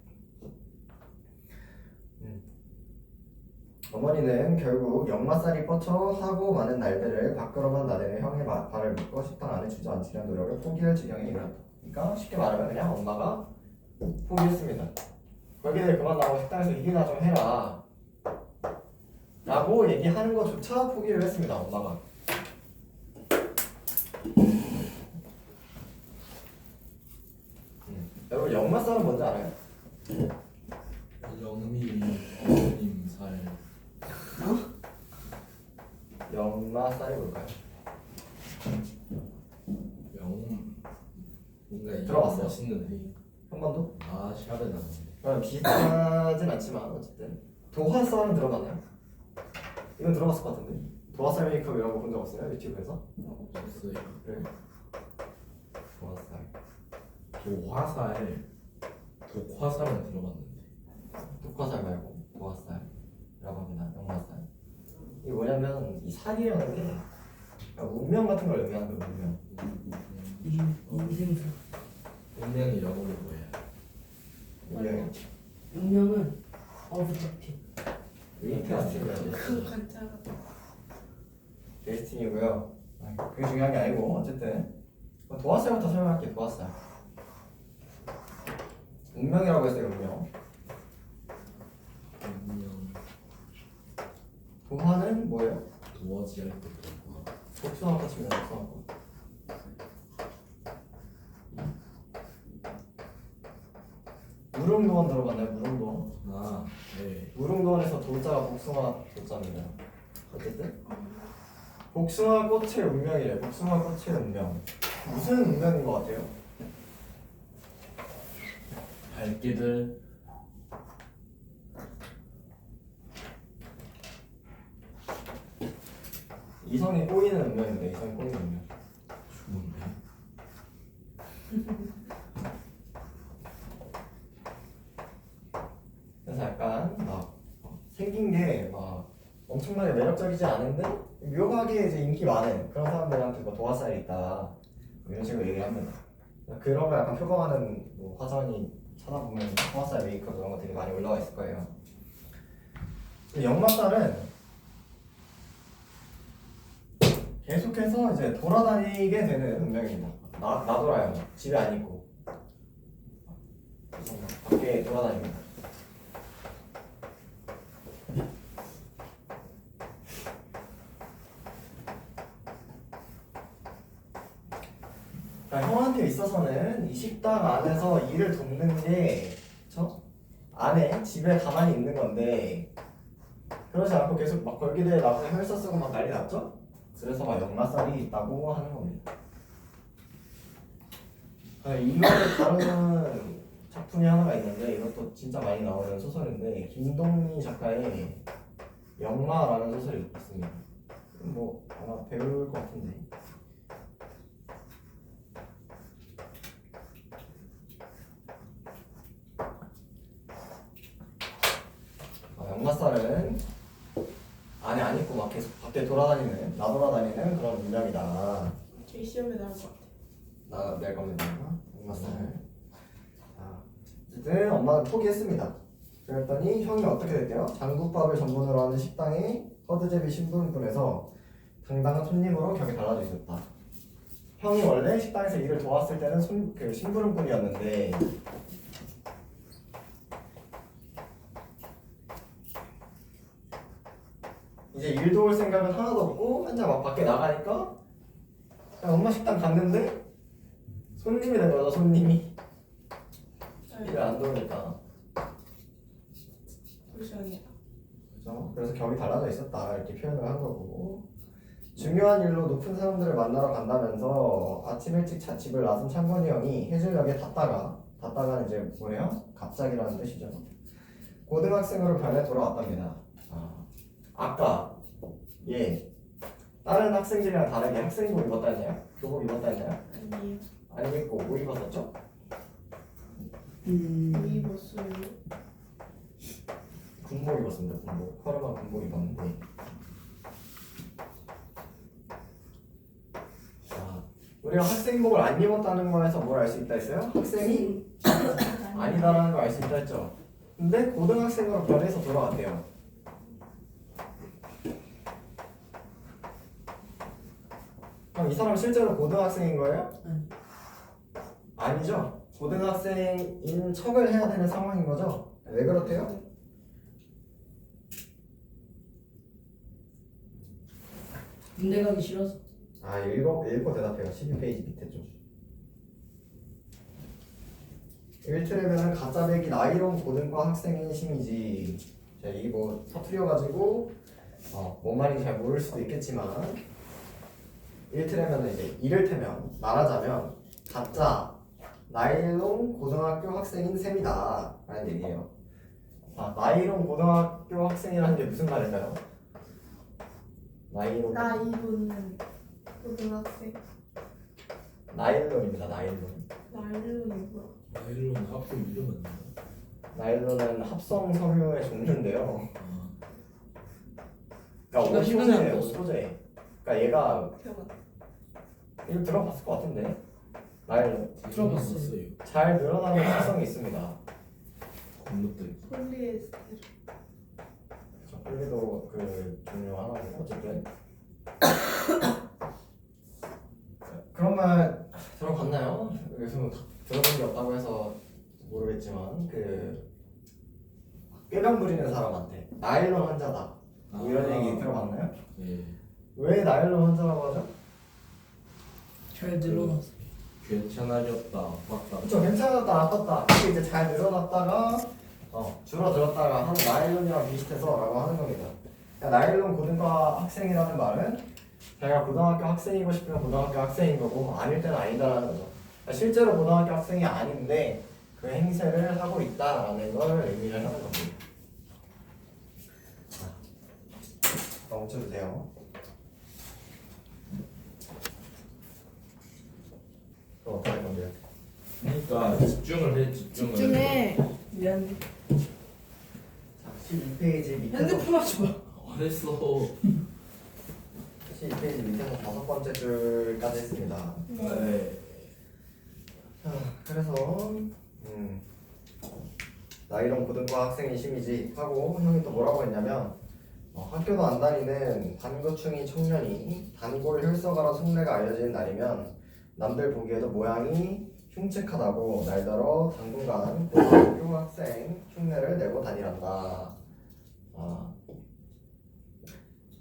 어머니는 결국 역마살이 뻗쳐 하고 많은 날들을 밖으로만 나대는 형의 발을 묶고 식당 안에 주저앉히려는 노력을 포기할 지경에 이르렀다. 그러니까 쉽게 말하면 그냥 엄마가 포기했습니다. 걸기대 그만 나고 식당에서 일이나 좀 해라 라고 얘기하는 것조차 포기를 했습니다. 엄마가. 여러분 역마살은 뭔지 알아요? 영미 어머님 살 역마살이 뭘까요? 뭔가 들어봤어요? 멋있는데 한 번도? 아 샵에 나왔는데 비슷하진 않지만 어쨌든 도화살은 들어봤나요? 이건 들어봤을 것 같은데 도화살 메이크업 이런 거 본 적 없어요? 유튜브에서? 없어요. 그래 도화살 도화살 독화살은 들어봤는데 독화살 말고 도화살이라고 합니다. 역마살 이게 뭐냐면 이 살이라는 게 운명 같은 걸 의미하는 거예요. 운명 인생사. 운명이 영어로 뭐야? 이게 운명은 어브젝티브. 데스티니라고 그 관찰. 데스티니고요. 그게 중요한 게 아니고 어쨌든 도화살부터 설명할게요. 도화살 운명이라고 했어요. 운명 운명 도화는 뭐예요? 도화지 할 때. 복숭아과 치면 복숭아과 무릉도원 들어봤나요? 무릉도원 아 네. 무릉도원에서 도자가 복숭아 도자입니다. 어쨌든 복숭아 꽃의 운명이래. 복숭아 꽃의 운명 무슨 운명인 것 같아요? 밝게들 이성이 꼬이는 운명인데 이성이 꼬이는 운명 좋은데. 그래서 약간 막 생긴 게 막 엄청나게 매력적이지 않은데 묘하게 이제 인기 많은 그런 사람들한테 뭐 도화살이 있다 뭐 이런 식으로 얘기를 합니다. 그런 거 약간 표방하는 뭐 화장이 찾아보면 도화살 메이크업 이런 것들이 많이 올라와 있을 거예요. 역마살은 계속해서 이제 돌아다니게 되는 운명입니다. 나돌아요. 집에 안 있고 그래서 밖에 돌아다닙니다. 그러니까 형한테 있어서는 이 식당 안에서 일을 돕는 게 그쵸? 안에 집에 가만히 있는 건데 그러지 않고 계속 막 걸기대에 나가서 혈서 쓰고 막 난리 났죠? 그래서 막 역마살이 있다고 하는 겁니다. 이거를 다루는 작품이 하나가 있는데 이것도 진짜 많이 나오는 소설인데 김동리 작가의 역마라는 소설이 있습니다. 뭐 아마 배울 것 같은데 역마살은 안에 안 있고 막 계속 밖에 돌아다니는 나돌아다니는 그런 운명이다. 제 시험에 나올 것 같아. 낼 겁니다. 역마살. 자, 어쨌든 엄마는 포기했습니다. 그랬더니 형이 어떻게 됐대요? 장국밥을 전문으로 하는 식당에 허드제비 신분분에서 당당한 손님으로 격에 달라져 있었다. 형이 원래 식당에서 일을 도왔을 때는 그 심부름꾼이었는데 이제 일 도울 생각은 하나도 없고 혼자 막 밖에 나가니까 그냥 엄마 식당 갔는데 손님이 된 거죠. 손님이 일을 안 도우니까. 불쌍해. 그죠? 그래서 격이 달라져 있었다 이렇게 표현을 한 거고, 중요한 일로 높은 사람들을 만나러 간다면서 아침 일찍 집을 나선 창건이 형이 해질녘에 닫다가는 이제 뭐예요? 갑자기라는 뜻이죠. 고등학생으로 변해 돌아왔답니다. 아까 다른 학생들이랑 다르게 학생복 입었다 했나요? 교복 입었다 했나요? 아니에요. 안 입고 뭐 입었었죠? 뭐 입었어요? 군복 입었습니다. 군복. 허름한 군복 입었는데, 우리가 학생복을 안 입었다는 거에서 뭘 알 수 있다 했어요? 학생이 아니다라는 걸 알 수 있다 했죠. 근데 고등학생으로 변해서 돌아왔대요. 그럼 이 사람 실제로 고등학생인 거예요? 아니죠. 고등학생인 척을 해야 되는 상황인 거죠. 왜 그렇대요? 군대 가기 싫어서. 읽고 대답해요. 12페이지 밑에 좀. 1트랩에는 가짜배기 나이론 고등과 학생인 심이지. 자, 이게 뭐 터트려가지고 뭔 말인지 잘 모를 수도 있겠지만 1트랩에는 이제 이를테면 말하자면 가짜 나일론 고등학교 학생인 셈이다 라는 얘기예요. 나일론 고등학교 학생이라는 게 무슨 말일까요? 나일론 나이로는 고등학생. 나일론입니다. 나일론. 나이로는 뭐야? 나일론 학교 이름 아니야? 나일론은 합성 섬유의 종류인데요. 그러니까 이거 시간이 안 옷소재예요. 떴어. 옷소재. 그러니까 얘가 기억 이거 들어봤을 것 같은데. 나일론 들어봤어요. 잘 늘어나는 특성이 있습니다. 건너뛰기. 폴리에스테르. 저 폴리도 그 종류 하나고 어쨌든. 그런 말 들어봤나요? 요즘 들어본 게 없다고 해서 모르겠지만 꾀병 부리는 사람한테 나일론 환자다 뭐 이런 얘기 들어봤나요? 예. 왜 나일론 환자라고 하죠? 잘 늘어났어. 괜찮아졌다. 아팠다. 그쵸, 괜찮았다 아팠다 그게 이제 잘 늘어났다가 줄어들었다가 하는 나일론이랑 비슷해서 라고 하는 겁니다. 그러니까 나일론 고등과 학생이라는 말은 자기가 고등학교 학생이고 싶으면 고등학교 학생인 거고 아닐 때는 아니다라는 거죠. 그러니까 실제로 고등학교 학생이 아닌데 그 행세를 하고 있다라는 걸 의미를 하는 겁니다. 자, 멈춰주세요. 그럼 어떻게 할 건데요? 그러니까 집중을. 집중해. 미안해. 자, 12페이지 밑에서 핸드폰 하지 마. 안 했어. 12페이지 밑에서 5번째 줄까지 했습니다. 네. 자, 그래서 나이론 고등과 학생인 심이지 하고 형이 또 뭐라고 했냐면 학교도 안 다니는 반고충이 청년이 단골 혈서가로 속내가 알려지는 날이면 남들 보기에도 모양이 흉측하다고 날더러 당분간 고등학교 학생 흉내를 내고 다니란다.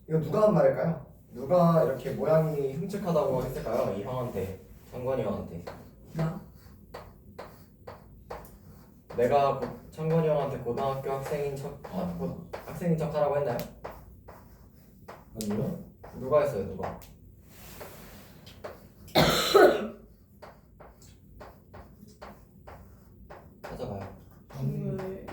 이거 누가 한 말일까요? 누가 이렇게 모양이 흉측하다고 했을까요? 이 형한테, 창건이 형한테. 나? 내가 창건이 형한테 고등학교 학생인 학생인 척 하라고 했나요? 아니요. 누가 했어요? 누가? 찾아봐요. 왜?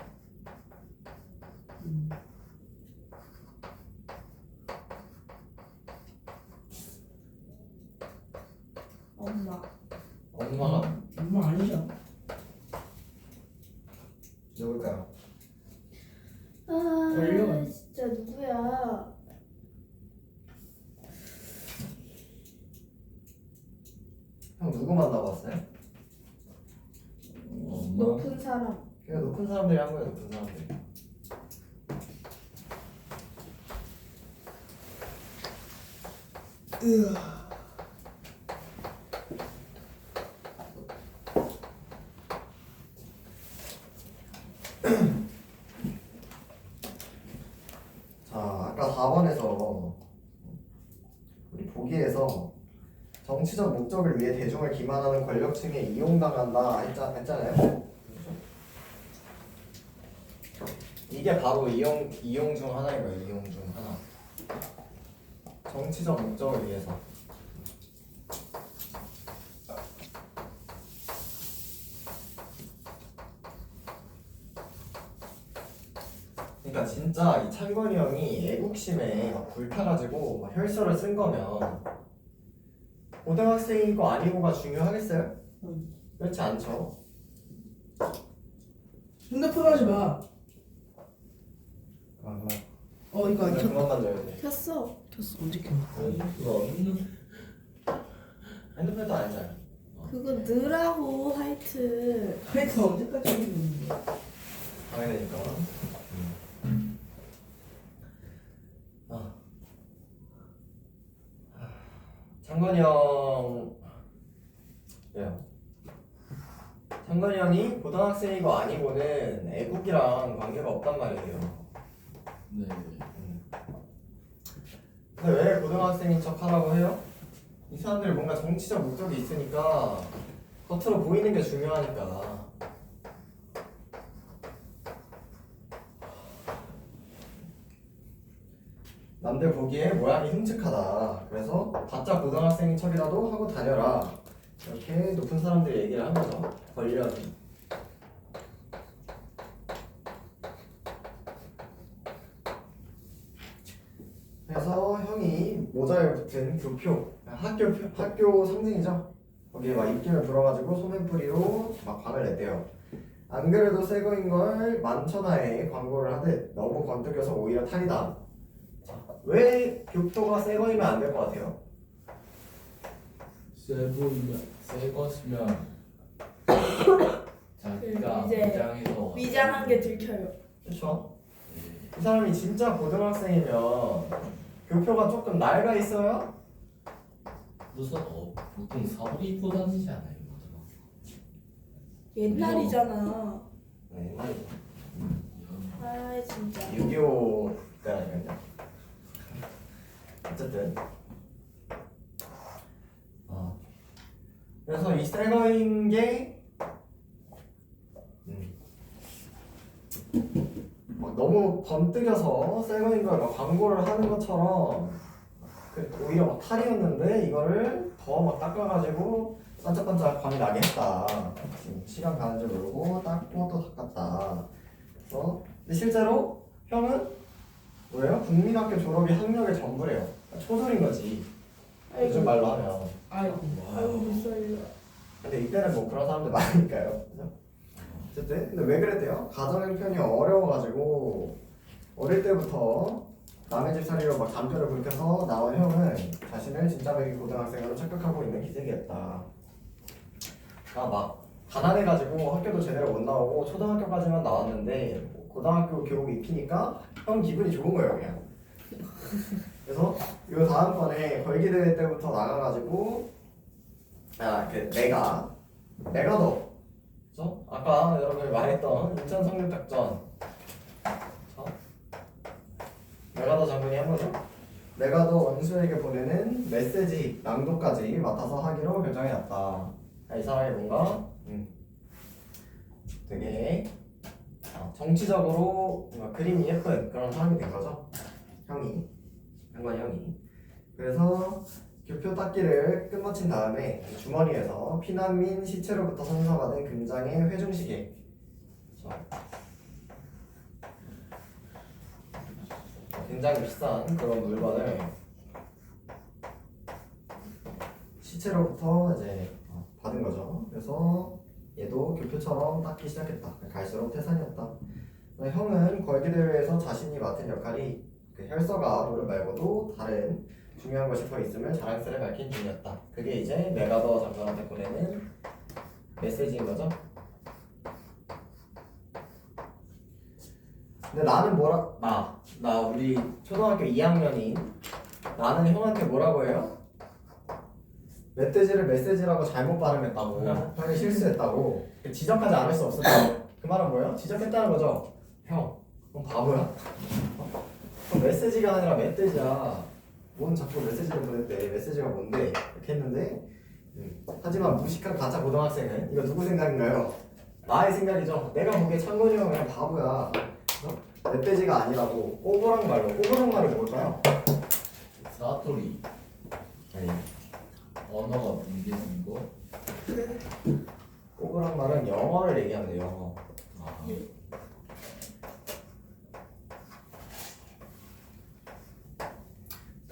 엄마. 엄마가 엄마 아니잖아. 누굴까요? 걸려. 진짜 누구야? 형 누구 만나고 왔어요? 높은 사람. 그냥 높은 사람들이 한 거예요. 높은 사람들이. 자, 아까 4번에서 우리 보기에서 정치적 목적을 위해 대중을 기만하는 권력층에 이용당한다 했잖아요. 이게 바로 이용 중 하나인 거예요. 이용 중 하나. 정치적 목적을 위해서. 그러니까 진짜 이 창건이 형이 애국심에 막 불타가지고 막 혈서를 쓴 거면 고등학생이고 아니고가 중요하겠어요? 그렇지 않죠. 핸드폰 하지 마. 이거 안 근데 켰다. 그만 만져야 돼. 켰어. 켰어. 언제 켰어? 그거 없는. 핸드폰도 아니잖아요. 그거 넣으라고 화이트. 화이트 언제까지 했는데? 방해되니까. 아. 창건이 형. 왜요? 창건이 형이 고등학생이고 아니고는 애국이랑 관계가 없단 말이에요. 네. 근데 왜 고등학생인 척 하라고 해요? 이 사람들이 뭔가 정치적 목적이 있으니까 겉으로 보이는 게 중요하니까. 남들 보기에 모양이 흉측하다. 그래서 가짜 고등학생인 척이라도 하고 다녀라. 이렇게 높은 사람들이 얘기를 한 거죠. 권력이. 그래서 형이 모자에 붙은 교표, 학교 상징이죠. 거기에 막 입김을 불어가지고 소매뿌리로 막 광을 냈대요. 안 그래도 새 거인 걸 만천하에 광고를 하듯 너무 번뜩여서 오히려 탈이다. 왜 교표가 새 거이면 안 될 것 같아요? 새 보이면 새 것이면 자기가 이제 위장해서 위장한 게 들켜요. 그렇죠? 네. 이 사람이 진짜 고등학생이면 교표가 조금 낡아 있어요? 무슨 보통 사복 입고 다니지 않아요? 옛날이잖아. 네, 옛날에 아 진짜. 6.25 때라니까요. 어쨌든 그래서 이 새 거인 게 막 너무 번뜩여서 새 거인 걸 막 광고를 하는 것처럼 오히려 막 탈이었는데 이거를 더 막 닦아가지고 반짝반짝 광이 나게 했다. 지금 시간 가는 줄 모르고 닦고 또 닦았다. 그래서 근데 실제로 형은 뭐예요? 국민학교 졸업이 학력의 전부래요. 초졸인 거지. 요즘 말로 하면. 아이고. 아이고 무서워. 근데 이때는 뭐 그런 사람들 많으니까요. 그죠? 어쨌든 근데 왜 그랬대요? 가정 형편이 어려워가지고 어릴 때부터 남의 집 살이로 막 담벼를 굴켜서 나온 형은 자신을 진짜 백이 고등학생으로 착각하고 있는 기색이었다. 막 가난해가지고 학교도 제대로 못 나오고 초등학교까지만 나왔는데 고등학교 교복 입히니까 형 기분이 좋은 거예요 그냥. 그래서 요 다음번에 걸기대회 때부터 나가가지고 메가더 그죠? 아까 여러분이 말했던 인천 성륙작전 메가더 장군이 한 거죠? 메가더 원수에게 보내는 메시지 낭독까지 맡아서 하기로 결정해놨다. 이 사람이 뭔가 되게 정치적으로 뭔가 그림이 예쁜 그런 사람이 된 거죠. 형이 그래서 교표 닦기를 끝마친 다음에 주머니에서 피난민 시체로부터 선사받은 금장의 회중시계 굉장히 비싼 그런 물건을 시체로부터 이제 받은 거죠. 그래서 얘도 교표처럼 닦기 시작했다. 갈수록 태산이었다. 형은 걸기대회에서 자신이 맡은 역할이 그 혈서가 노릇 말고도 다른 중요한 것이 더 있음을 자랑스레 밝힌 중이었다. 그게 이제 메가더 장관한테 보내는 메시지인 거죠. 근데 나는 나 우리 초등학교 2학년인 나는 형한테 뭐라고 해요? 멧돼지를 메시지라고 잘못 발음했다고 형이 실수했다고 지적하지 않을 수 없었다고. 말은 뭐예요? 지적했다는 거죠? 형, 그럼 바보야? 그럼 메시지가 아니라 멧돼지야. 뭔 자꾸 메시지를 보냈대. 메시지가 뭔데? 이렇게 했는데 하지만 무식한 가짜 고등학생은 이거 누구 생각인가요? 나의 생각이죠. 내가 보기에 창건이 형은 그냥 바보야. 어? 멧돼지가 아니라고. 꼬부랑말은 뭘까요? 사토리 아니, 언어가 문제인 거. 꼬부랑말은 영어를 얘기하는 거예요. 영어. 아,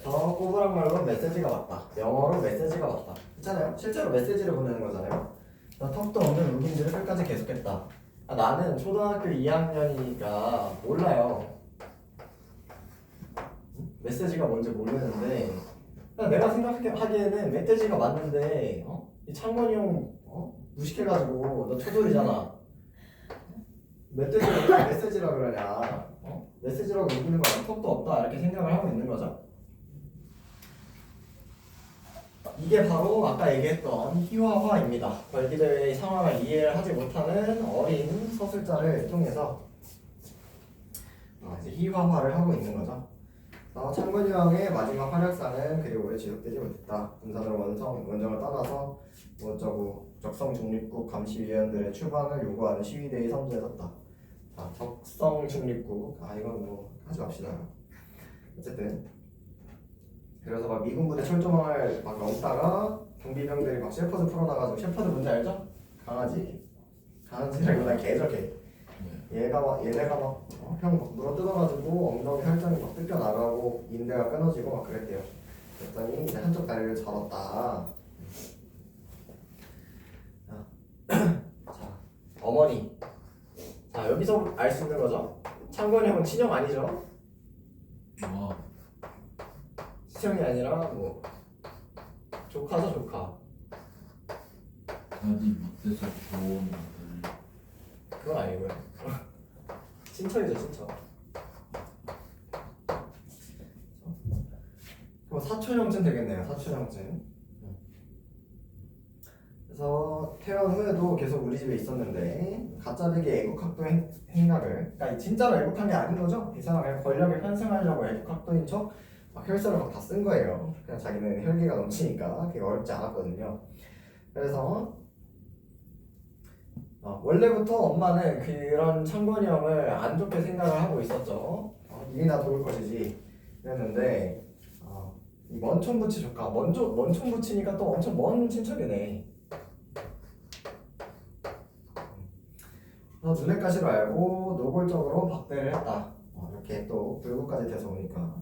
저 꼬부랑말로 메시지가 왔다. 영어로 메시지가 왔다. 있잖아요. 실제로 메시지를 보내는 거잖아요. 나 턱도 없는 묵인지를 끝까지 계속했다. 아, 나는 초등학교 2학년이니까 몰라요. 메시지가 뭔지 모르는데 내가 생각하기에는 멧돼지가 맞는데 이 창건이 형 무식해가지고 너 초돌이잖아. 멧돼지가 어떻게 메시지라 그러냐. 메시지라고 우기는 거 아니야. 턱도 없다 이렇게 생각을 하고 있는 거죠. 이게 바로 아까 얘기했던 희화화입니다. 벌기대회의 상황을 이해를 하지 못하는 어린 서술자를 통해서 이제 희화화를 하고 있는 거죠. 창건이 형의 마지막 활약상은 그리 오래 지속되지 못했다. 군사들 원정을 떠나서 어쩌고 적성 중립국 감시위원들의 추방을 요구하는 시위대의 선두에 섰다. 자, 적성 중립국 이건 뭐 하지 맙시다. 어쨌든 그래서 막 미군 부대 철조망을 막 넘다가 경비병들이 막 셰퍼드 풀어놔가지고 셰퍼드 뭔지 알죠? 강아지라기보다 개저개. 얘네가 막 형 물어 뜯어가지고 엉덩이 혈전이 막 뜯겨 나가고 인대가 끊어지고 막 그랬대요. 그랬더니 이제 한쪽 다리를 잡았다. 자, 어머니. 자, 여기서 알 수 있는 거죠. 창건이 형은 친형 아니죠? 와, 친형이 아니라 뭐 조카죠, 조카. 자기 밑에서 좋은 아들. 그건 아니고요. 친척이죠, 친척. 그럼 사촌 형쯤 되겠네요, 사촌 형쯤. 그래서 퇴원 후에도 계속 우리 집에 있었는데 가짜되게 애국학도 행각을, 그러니까 진짜로 애국한 게 아닌 거죠. 이 사람 그냥 권력에 편승하려고 애국학도인 척 막 혈서를 막 다 쓴 거예요. 그냥 자기는 혈기가 넘치니까 그게 어렵지 않았거든요. 그래서 원래부터 엄마는 그런 창건이 형을 안 좋게 생각을 하고 있었죠. 이나 도울 것이지 그랬는데 이 먼총부치 조카, 먼총부치니까 또 엄청 먼 친척이네. 그래서 눈엣가시로 알고 노골적으로 박대를 했다. 이렇게 또 불구까지 돼서 오니까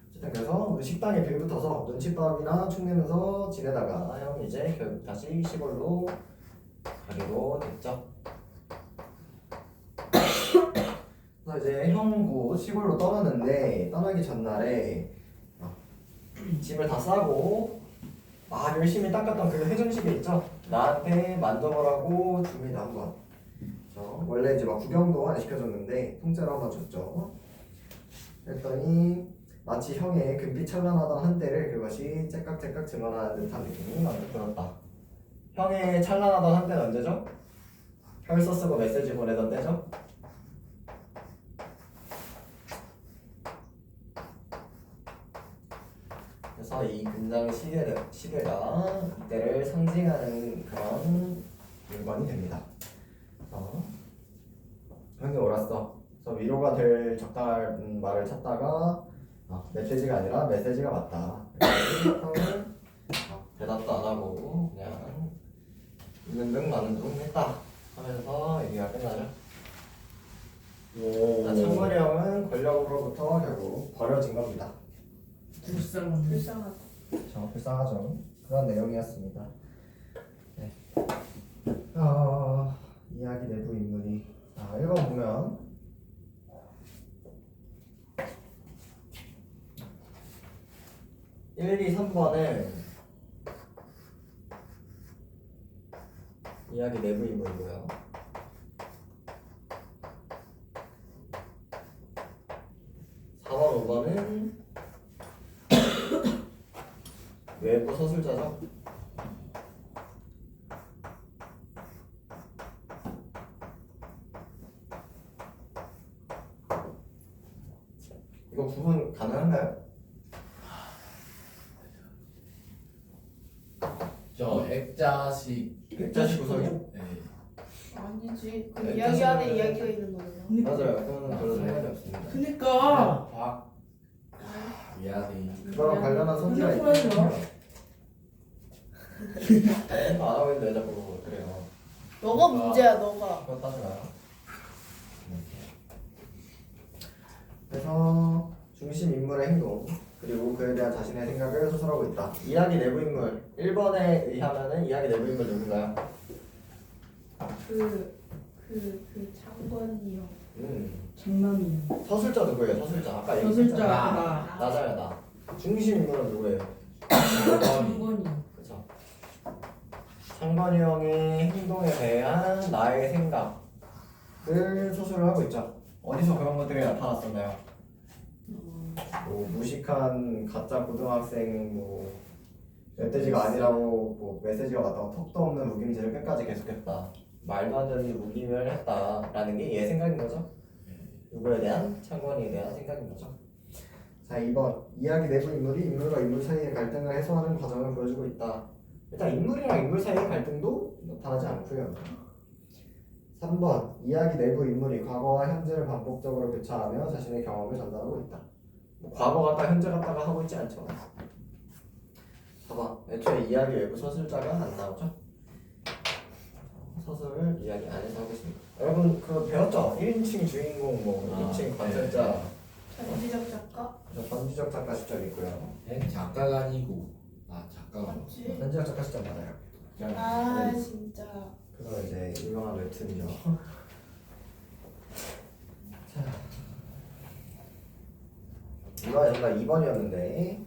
어쨌든 그래서 우리 식당에 빌붙어서 눈칫밥이나 축내면서 지내다가 형 이제 결국 다시 시골로 가기로 됐죠. 그래서 이제 형 곧 시골로 떠나는데 떠나기 전날에 짐을 다 싸고 막 열심히 닦았던 그 회전식이 있죠. 나한테 만져보라고 줍니다 한번. 원래 이제 막 구경도 안 시켜줬는데 통째로 한번 줬죠. 그랬더니 마치 형의 금빛 찬란하던 한때를 그것이 째깍째깍 증언하는 듯한 느낌이 만뜩 들었다. 형의 찬란하던 한때는 언제죠? 혈서 쓰고 메시지 보내던 때죠? 그래서 이 근장 시계가 이때를 상징하는 그런 물건이 됩니다. 형이 옳았어. 그래서 위로가 될 적당한 말을 찾다가 메시지가 아니라 메시지가 맞다. 형은 대답도 안 하고 그냥 있는 둥 마는 둥 했다 하면서 얘기가 끝나죠. 창건이 형은 권력으로부터 결국 버려진 겁니다. 불쌍한. 불쌍하다. 불쌍하죠. 그런 내용이었습니다. 네. 이야기 내부 인물이 1번 보면 (1, 2, 3번은) 이야기 내부 인물이고요. 4번, 5번은 외부 서술자죠. 이거 구분 가능한가요? 저 액자식. 액자식 구성이요? 네. 아니지. 그 네, 이야기 안에 뜻은- 이야기가 있는 거잖아. 맞아요. 그거는 별로 상관이 없습니다. 그니까 과학. 미안해. 그거랑 관련한 소지가 근데 그러지 마. 안 하고 있는데 왜 자꾸 그래요. 너가 문제야, 너가. 그거 따져봐요. 그래서 중심 인물의 행동 그리고 그에 대한 자신의 생각을 소설하고 있다. 이야기 내부 인물 1번에 의하면은 이야기 내부 인물 누군가요? 창건이 형. 장남이요. 서술자 누구예요? 서술자 아까 저술자 얘기했잖아. 나 나잖아요 나. 중심 인물은 누구예요? 장건이요. 그쵸. 창건이 형의 행동에 대한 나의 생각을 서술을 하고 있죠. 어디서 그런 것들이 나타났었나요? 뭐 무식한 가짜 고등학생 뭐 멧돼지가 아니라고 뭐 메시지가 왔다고 턱도 없는 우김질을 끝까지 계속했다. 말도 안 되는 우김을 했다라는 게 얘 생각인 거죠. 누구에 대한 창건이에 대한 생각인 거죠. 자 2번 이야기 내부 인물이 인물과 인물 사이의 갈등을 해소하는 과정을 보여주고 있다. 일단 인물이랑 인물 사이의 갈등도 나타나지 않고요. 3번 이야기 내부 인물이 과거와 현재를 반복적으로 교차하며 자신의 경험을 전달하고 있다. 뭐 과거 갔다 현재 갔다가 하고 있지 않죠. 4번 애초에 이야기 외부 서술자가 안 나오죠. 서술을 이야기 안에서 하고 있습니다. 여러분 그거 배웠죠? 1인칭 주인공 뭐 2인칭 관설자 전지적 작가? 전지적 작가 시점 있고요. 작가가 아니고 작가가 맞지? 전지적 작가 시점 맞아요. 아 네. 진짜. 그거 이제 유명한 웹툰이죠. 자, 이번에 정답 2번이었는데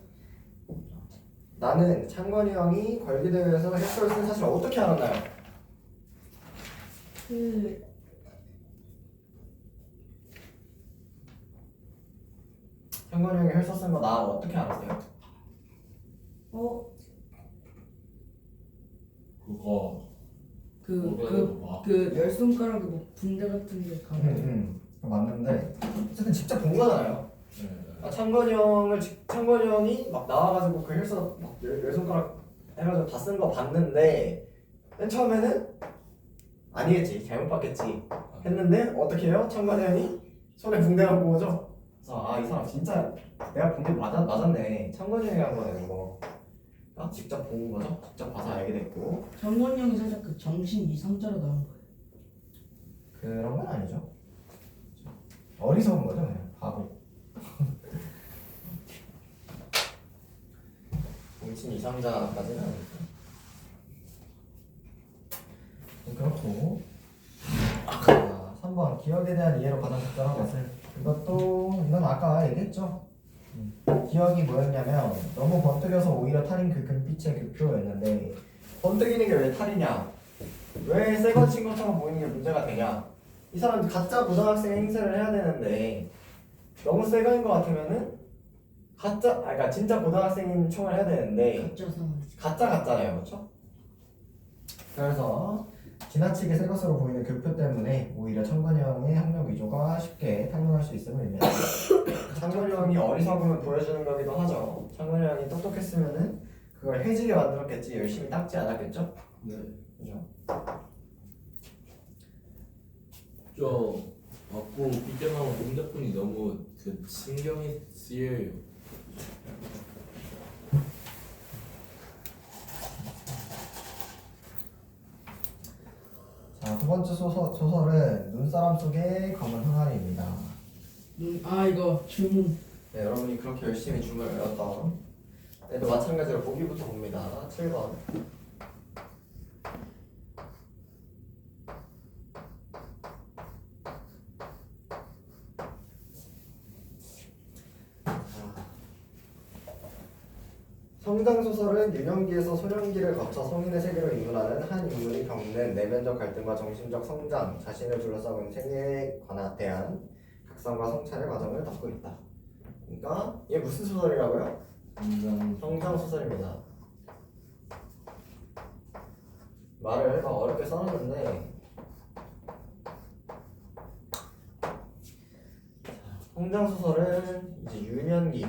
나는 창건이 형이 걸기대회에서 헬스를 쓴 사실을 어떻게 알았나요? 창건이 형이 헬스 쓴 거 나 어떻게 알았어요? 그거 그 열 손가락에 뭐 붕대 같은 게 가면 맞는데 어쨌든 직접 본 거잖아요. 네. 아, 창건이 형이 막 나와가지고 그 헬스 열 손가락 해가지고 다 쓴 거 봤는데 맨 처음에는 아니겠지 잘못 봤겠지 했는데 어떻게 해요? 창건이 형이 손에 붕대 갖고 오죠. 그래서 아 이 사람 진짜 내가 본 게 맞았네. 창건이 형이 한 거네 이거. 아, 직접 본 거죠. 직접 봐서 알게 됐고 정건이 형이 살짝 그 정신 이상자로 나온 거예요. 그런 건 아니죠. 어리석은 거죠 그냥 바보. 정신 이상자까지는 아니죠. 그렇고 3번 기억에 대한 이해로 가장 적절한 것을 이건 아까 얘기했죠. 기억이 뭐였냐면 너무 번뜩여서 오히려 탈인 그 금빛의 그 표였는데 번뜩이는 게 왜 탈이냐 왜 새거 친 것처럼 보이는 게 문제가 되냐 이 사람 가짜 고등학생 행세를 해야 되는데 너무 새거인 것 같으면은 그러니까 진짜 고등학생인 척을 해야 되는데 가짜 상황. 가짜잖아요, 그렇죠? 그래서 지나치게 새 것으로 보이는 교표 때문에 오히려 창건이 형의 학력 위조가 쉽게 탄로날 수 있음을 의미합니다. 창건이 형이 어리석음을 보여주는 거기도 하죠. 창건이 형이 똑똑했으면은 그걸 해지게 만들었겠지 열심히 닦지 않았겠죠? 네. 그죠? 맞고 빗겨나온 동작분이 너무 그 신경이 쓰여요. 자, 두 번째 소설은 눈사람 속의 검은 항아리입니다. 이거 주문. 네, 여러분이 그렇게 열심히 줌을 외웠던 애도 마찬가지로 보기부터 봅니다. 7번. 성장소설은 유년기에서 소년기를 거쳐 성인의 세계로 입문하는 한 인물이 겪는 내면적 갈등과 정신적 성장, 자신을 둘러싸고 있는 세계에 대한 각성과 성찰의 과정을 담고 있다. 그러니까 이게 무슨 소설이라고요? 성장소설입니다. 말을 막 어렵게 써놨는데 성장 소설은 이제 유년기.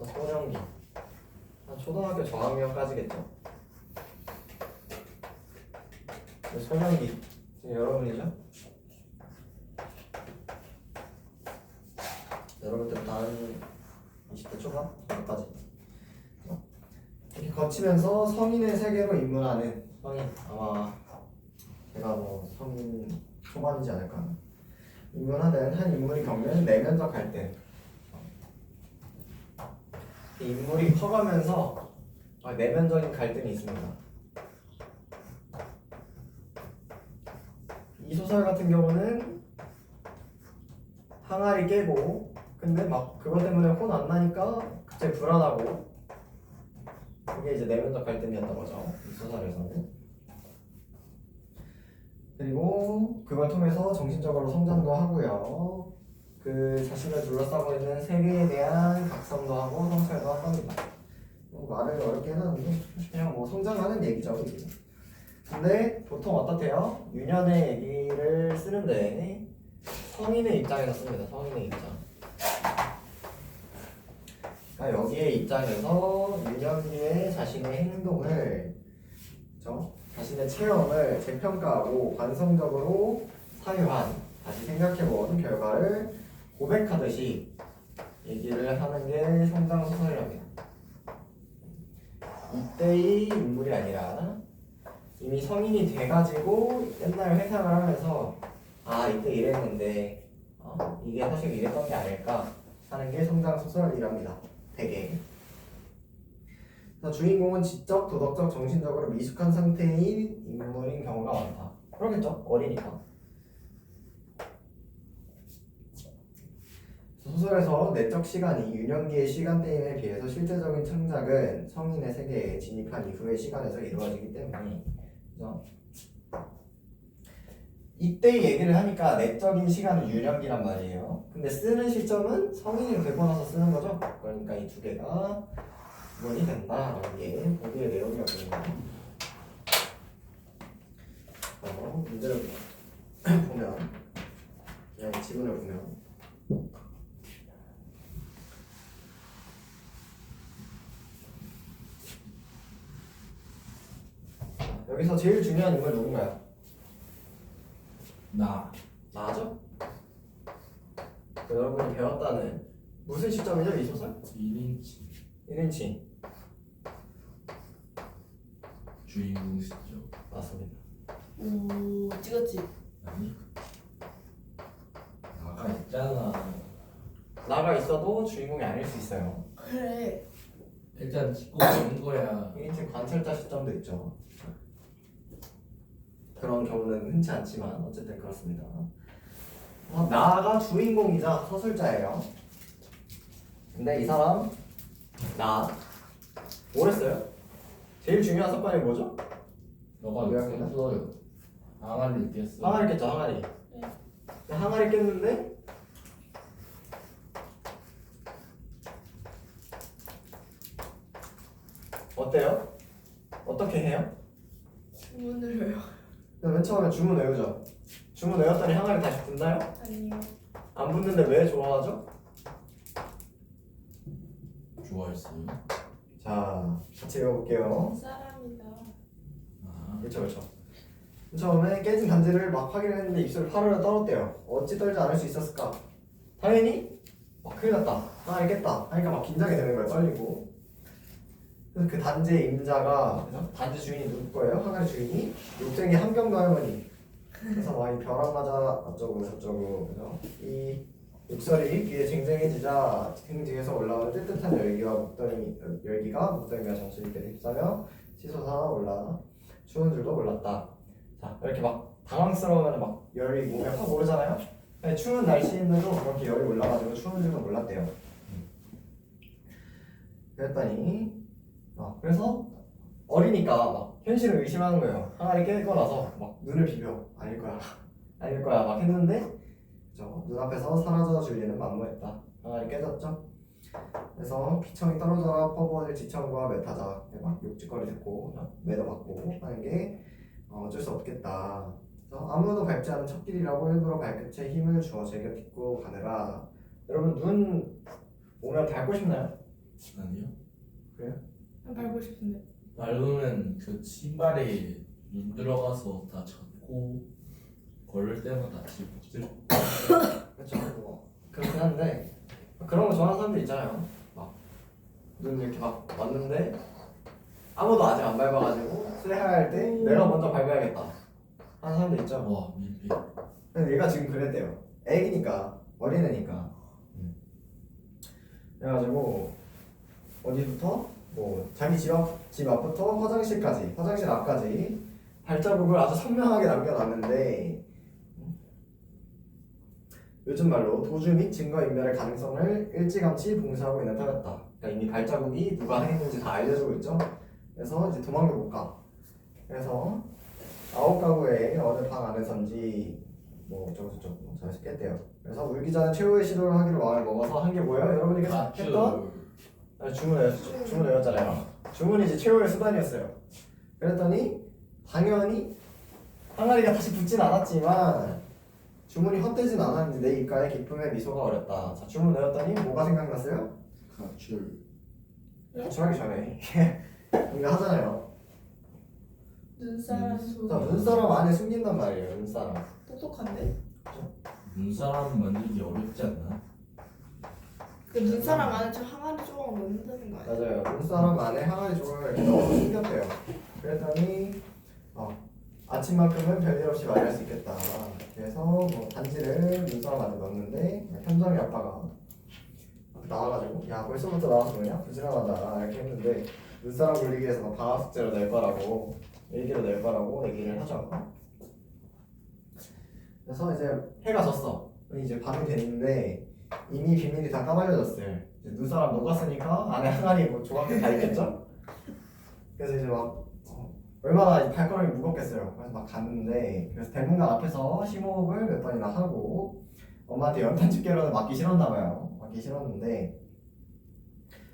소년기. 한 초등학교 저학년까지겠죠. 소년기. 지금 여러분이죠? 여러분 때부터 한 20대 초반까지 이렇게 거치면서 성인의 세계로 입문하는 성인. 아마 제가 뭐 성인 초반이지 않을까. 입문하는 한 인물이 겪는 내면적 갈등. 이 인물이 커가면서 내면적인 갈등이 있습니다. 이 소설 같은 경우는 항아리 깨고 근데 막 그것 때문에 혼 안 나니까 갑자기 불안하고 그게 이제 내면적 갈등이었던 거죠. 이 소설에서는. 그리고 그걸 통해서 정신적으로 성장도 하고요. 그 자신을 둘러싸고 있는 세계에 대한 각성도 하고 성찰도 한 겁니다. 말을 어렵게 해놨는데 그냥 뭐 성장하는 얘기죠. 이게. 근데 보통 어떻대요? 유년의 얘기를 쓰는데 성인의 입장에서 씁니다. 성인의 입장. 그러니까 여기의 입장에서 유년기에 자신의 행동을, 그렇죠? 자신의 체험을 재평가하고 관성적으로 사유한, 다시 생각해본 결과를 고백하듯이 얘기를 하는 게 성장 소설이랍니다. 이때의 인물이 아니라 이미 성인이 돼가지고 옛날 회상을 하면서 아 이때 이랬는데 이게 사실 이랬던 게 아닐까 하는 게 성장 소설이랍니다. 되게. 그래서 주인공은 지적, 도덕적, 정신적으로 미숙한 상태인 인물인 경우가 많다. 그렇겠죠? 어리니까. 소설에서 내적 시간이 유년기의 시간대임에 비해서 실제적인 창작은 성인의 세계에 진입한 이후의 시간에서 이루어지기 때문에, 그죠? 이때 얘기를 하니까 내적인 시간은 유년기란 말이에요. 근데 쓰는 시점은 성인이 되고 나서 쓰는 거죠. 그러니까 이 두 개가 구분이 된다라는 게 모두의 내용이었거든요. 문제를 보면, 그냥 지문을 보면 여기서 제일 중요한 인물 누군가요? 나죠? 여러분이 배웠다는 무슨 시점이죠? 이 소설? 1인칭 1인칭 주인공 시죠. 맞습니다. 오 찍었지. 아니 나가 있잖아. 나가 있어도 주인공이 아닐 수 있어요. 그래. 일단 찍고 있는 거야. 1인칭 관찰자 시점도 있죠. 그런 경우는 흔치 않지만 어쨌든 그렇습니다. 나가 주인공이자 서술자예요. 근데 이 사람 나 뭐랬어요? 제일 중요한 사건이 뭐죠? 너가 깼어요. 항아리를 깼어. 항아리 깼죠. 항아리. 항아리 깼는데 어때요? 어떻게 해요? 주문을 외워. 맨 처음에 주문 외우죠. 주문 외웠더니 항아리 다시 붙나요? 아니요. 안 붙는데 왜 좋아하죠? 좋아했어요. 자, 같이 읽어볼게요. 사람이다. 아, 그렇죠, 그렇죠. 처음에 깨진 단지를 막 확인했는데 입술을 파르르 떨었대요. 어찌 떨지 않을 수 있었을까? 당연히 큰일 났다. 항아리 깼다. 하니까 막 긴장이 되는 거예요. 떨리고. 그래서 그 단지의 임자가, 그래서 단지 주인이 누구 거예요? 항아리 주인이 욕쟁이 함경도 할머니. 그래서 막 이 벼락 맞아 어쩌고 저쩌고, 그죠? 이 욕설이 귀에 쟁쟁해지자 등 뒤에서 올라오는 뜨뜻한 열기가 목덜미와 정수리를 휩싸며 치솟아 올라 추운 줄도 몰랐다. 자, 이렇게 막 당황스러우면 막 열이 몸에 확 오르잖아요. 추운 날씨인데도 그렇게 열이 올라가지고 추운 줄도 몰랐대요. 그랬더니 그래서 어리니까 막 현실을 의심하는 거예요. 항아리 깨고 나서 막 눈을 비벼. 아닐 거야 막 했는데 눈앞에서 사라져 줄 일은 만무했다. 항아리 깨졌죠. 그래서 피청이 떨어져라 퍼부어질 지청과 메타자 막 욕짓거리 듣고 매도받고 하는 게 어쩔 수 없겠다. 그래서 아무도 밟지 않은 첫 길이라고 일부러 발끝에 힘을 주어 제게 딛고 가느라. 여러분 눈 오면 밟고 싶나요? 아니요. 난 밟고 싶은데. 밟으면 그 신발에 눈 들어가서 다 젖고 걸을 때마다 지복질. 그렇죠. 뭐 그렇긴 한데 그런 거 좋아하는 사람들 있잖아요. 막 눈 이렇게 막 왔는데 아무도 아직 안 밟아가지고 수리할 때 내가 먼저 밟아야겠다 하는 사람들 있죠. 와 민폐. 근데 얘가 지금 그랬대요. 애기니까 어린애니까. 그래가지고 어디부터 뭐 자기 집 앞부터 화장실 앞까지 발자국을 아주 선명하게 남겨놨는데 요즘 말로 도주 및 증거인멸의 가능성을 일찌감치 봉쇄하고 있는 터였다. 그러니까 이미 발자국이 누가 행했는지 다 알려주고 있죠. 그래서 이제 도망도 못 가. 그래서 9가구의 어느 방 안에선지 뭐 어쩌고저쩌고 잠시 깼대요. 그래서 울기 전에 최후의 시도를 하기로 마음을 먹어서 한 게 뭐예요? 여러분이 했던 주문 외웠잖아요. 주문이 이제 최후의 수단이었어요. 그랬더니 당연히 항아리가 다시 붙진 않았지만 주문이 헛되진 않았는지 내 입가에 기쁨의 미소가 어렸다. 자, 주문 외웠더니 뭐가 생각났어요? 가출. 가출하기 전에 우리가 하잖아요. 눈사람 자, 소. 눈사람 안에 숨긴단 말이에요. 눈사람. 똑똑한데? 눈사람 만들기 어렵지 않나? 그 눈사람 안에 저 항아리 조각 넣는다는 거 아니야? 맞아요. 눈사람 안에 항아리 조각을 이렇게 넣어서 숨겼대요. 그랬더니 아침만큼은 별일 없이 말할 수 있겠다. 그래서 뭐 단지를 눈사람 안에 넣었는데 현정이 아빠가 나와가지고 야 벌써부터 나와서 그러냐? 부지런하다 이렇게 했는데 눈사람 굴리기 위해서 방학 숙제로 낼 거라고 일기로 낼 거라고 얘기를 하죠. 그래서 이제 해가 졌어. 이제 밤이 됐는데 이미 비밀이 다 까발려졌어요. 이제 눈사람 녹았으니까 안에 항아리 뭐 조각들 다 있겠죠? 그래서 이제 막 얼마나 발걸음이 무겁겠어요. 그래서 막 갔는데 그래서 대문관 앞에서 심호흡을 몇 번이나 하고 엄마한테 연탄 집게로는 맞기 싫었나 봐요. 맞기 싫었는데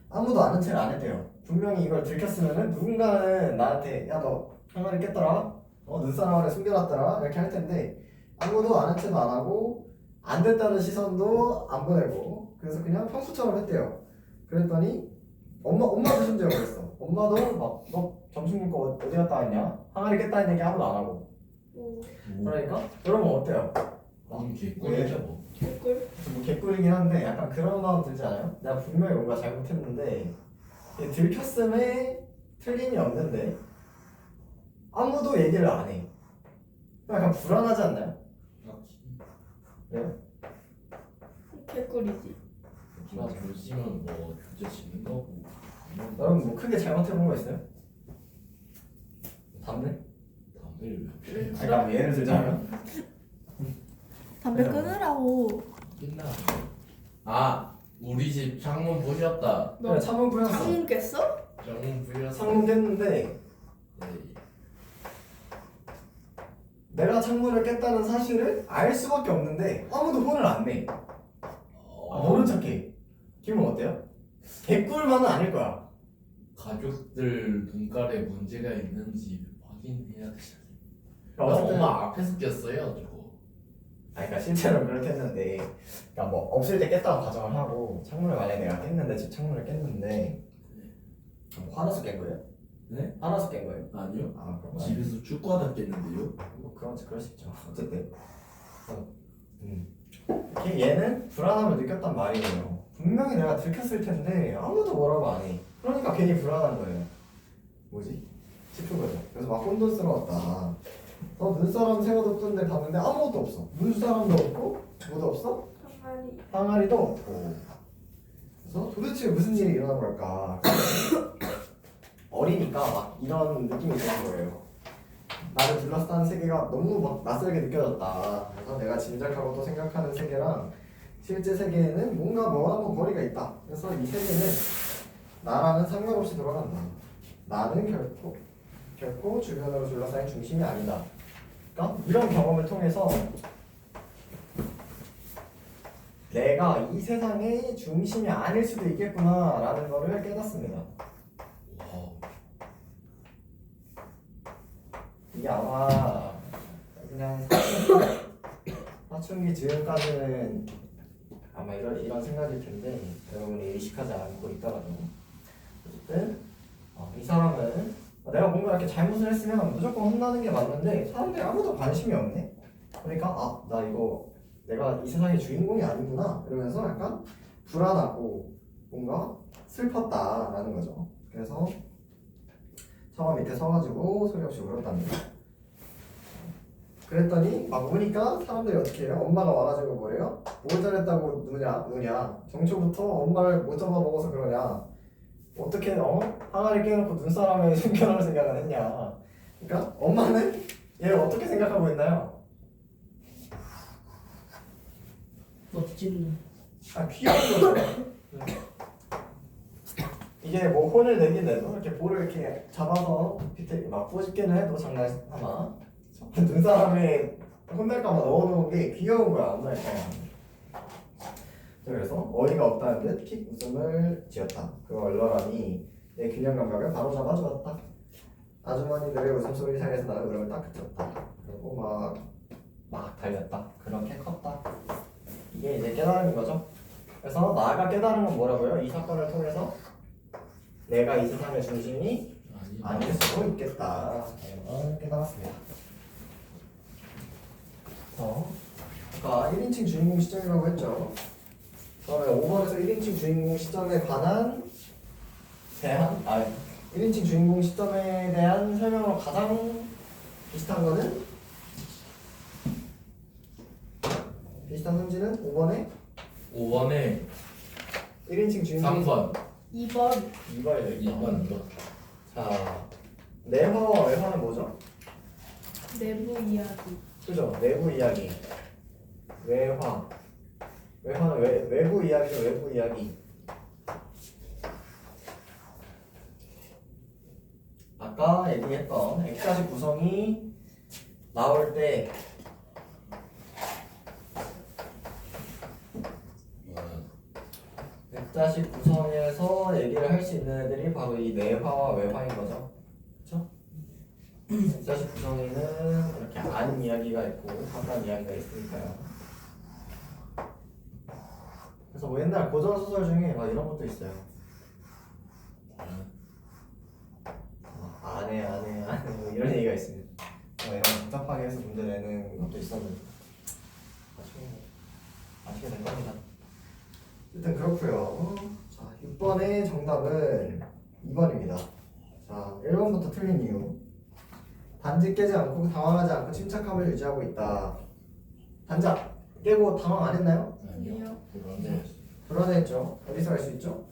아무도 아는 체를 안 했대요. 분명히 이걸 들켰으면은 누군가는 나한테 야 너 항아리 깼더라? 눈사람 안에 숨겨놨더라? 이렇게 할 텐데 아무도 아는 체도 안 하고 안 됐다는 시선도 안 보내고 그래서 그냥 평소처럼 했대요. 그랬더니 엄마도 심지어 그랬어. 엄마도 막 너 점심 먹고 어디 갔다 왔냐? 항아리 깼다는 얘기 아무도 안 하고. 그러니까 여러분 어때요? 그럼 개꿀이죠 뭐. 개꿀? 뭐 개꿀이긴 한데 약간 그런 마음 들지 않아요? 내가 분명히 뭔가 잘못했는데 이게 들켰음에 틀림이 없는데 아무도 얘기를 안 해. 약간 불안하지 않나요? 그래요? 개꿀이지. 나 보시면 뭐 진짜 지는 거고. 여러분 뭐 크게 잘못해본 거 있어요? 담배? 담배를 왜 피워? 그러니까 뭐 예를 들자면 담배 끊으라고. 끝나. 아 우리 집 창문 부셨다. 그래, 창문 부였어. 창문 깼어? 창문 부셨어. 창문 깼는데 네. 내가 창문을 깼다는 사실을 알 수밖에 없는데 아무도 혼을 안 내. 모른 척해. 기분 어때요? 개꿀만은 아닐 거야. 가족들 눈깔에 문제가 있는지 확인해야 되잖아요. 그러니까 어쨌든 엄마 앞에서 꼈어요 저거. 그러니까 실제로 그렇게 했는데, 그러니까 뭐 없을 때 깼다고 가정을 하고 창문을 만약에 내가 깼는데 집 창문을 깼는데 뭐 화나서 깬 거예요? 네? 화나서 깬 거예요? 아니요. 아 그런 거 집에서 축구하다 깼는데요. 뭐 그럴 수 있죠. 어쨌든 얘는 불안함을 느꼈단 말이에요. 분명히 내가 들켰을 텐데 아무도 뭐라고 안 해. 그러니까 괜히 불안한 거예요. 뭐지? 싶은 거죠. 그래서 막 혼돈스러웠다. 눈사람 세워뒀던데 봤는데 아무것도 없어. 눈사람도 없고 뭐도 없어? 항아리. 항아리도 없고. 그래서 도대체 무슨 일이 일어난 걸까? 어리니까 막 이런 느낌이 드는 거예요. 나를 둘러싼 세계가 너무 막 낯설게 느껴졌다. 그래서 내가 짐작하고 또 생각하는 세계랑 실제 세계에는 뭔가 뭐하고 거리가 있다. 그래서 이 세계는 나랑은 상관없이 돌아간다. 나는 결코 주변으로 둘러싸인 중심이 아니다. 그러니까 이런 경험을 통해서 내가 이 세상의 중심이 아닐 수도 있겠구나라는 것을 깨닫습니다. 와우. 이게 아마 그냥 사춘기 즈음까지는 아마 이런 생각일 텐데 여러분이 의식하지 않고 있더라도 어쨌든 이 사람은 내가 뭔가 이렇게 잘못을 했으면 무조건 혼나는 게 맞는데 사람들이 아무도 관심이 없네. 그러니까 나 이거 내가 이 세상의 주인공이 아니구나 이러면서 약간 불안하고 뭔가 슬펐다라는 거죠. 그래서 처마 밑에 서가지고 소리 없이 울었답니다. 그랬더니 막 우니까 사람들이 어떻게 해요? 엄마가 와가지고 뭐래요? 뭘 잘했다고 누냐? 정초부터 엄마를 못 잡아먹어서 그러냐? 어떻게 항아리 깨놓고 눈사람에 숨겨놓을 생각을 했냐? 그러니까 엄마는 얘를 어떻게 생각하고 있나요? 멋진 귀여운 거죠. 이게 뭐 혼을 내긴 내도 이렇게 볼을 이렇게 잡아서 밑에 막 부어집기는 해도 장난삼아 눈사람에 혼날까봐 넣어놓은 게 귀여운 거야. 엄마의 그래서 어이가 없다는 듯 픽 웃음을 지었다. 그 얼얼함이 내 균형 감각을 바로 잡아주었다. 아주머니들의 웃음소리 사이에서 나는 울음을 딱 그쳤다. 그리고 막 달렸다. 그렇게 컸다. 이게 이제 깨달음인 거죠. 그래서 나가 깨달은 건 뭐라고요? 이 사건을 통해서 내가 이 세상의 중심이 아닐 수도 있겠다. 깨달았습니다. 아까 1인칭 주인공 시점이라고 했죠. 그러면 5번에서 1인칭 주인공 시점에 관한 1인칭 주인공 시점에 대한 설명으로 가장 비슷한 거는 비슷한 문제는 5번에 1인칭 주인공 3번 2번 2번 자, 내화와 외화는 뭐죠? 내부 이야기. 그죠? 내부 이야기. 외화는 외부 이야기죠. 외부 이야기. 아까 얘기했던 X자식 구성이 나올 때 X자식 구성에서 얘기를 할 수 있는 애들이 바로 이 내화와 외화인 거죠. 그쵸? X자식 구성에는 이렇게 아는 이야기가 있고 가까운 이야기가 있으니까요. 그래서 뭐 옛날 고전 소설 중에 막 이런 것도 있어요. 안해 뭐 이런 얘기가 있습니다. 이런 복잡하게 해서 문제 내는 것도 있었는데 아시게 된 겁니다. 일단 그렇고요. 자, 6번의 정답은 2번입니다. 자, 1번부터 틀린 이유. 단지 깨지 않고 당황하지 않고 침착함을 유지하고 있다. 단자 깨고 당황 안 했나요? 아니요. 불안했죠. 어디서 알 수 있죠?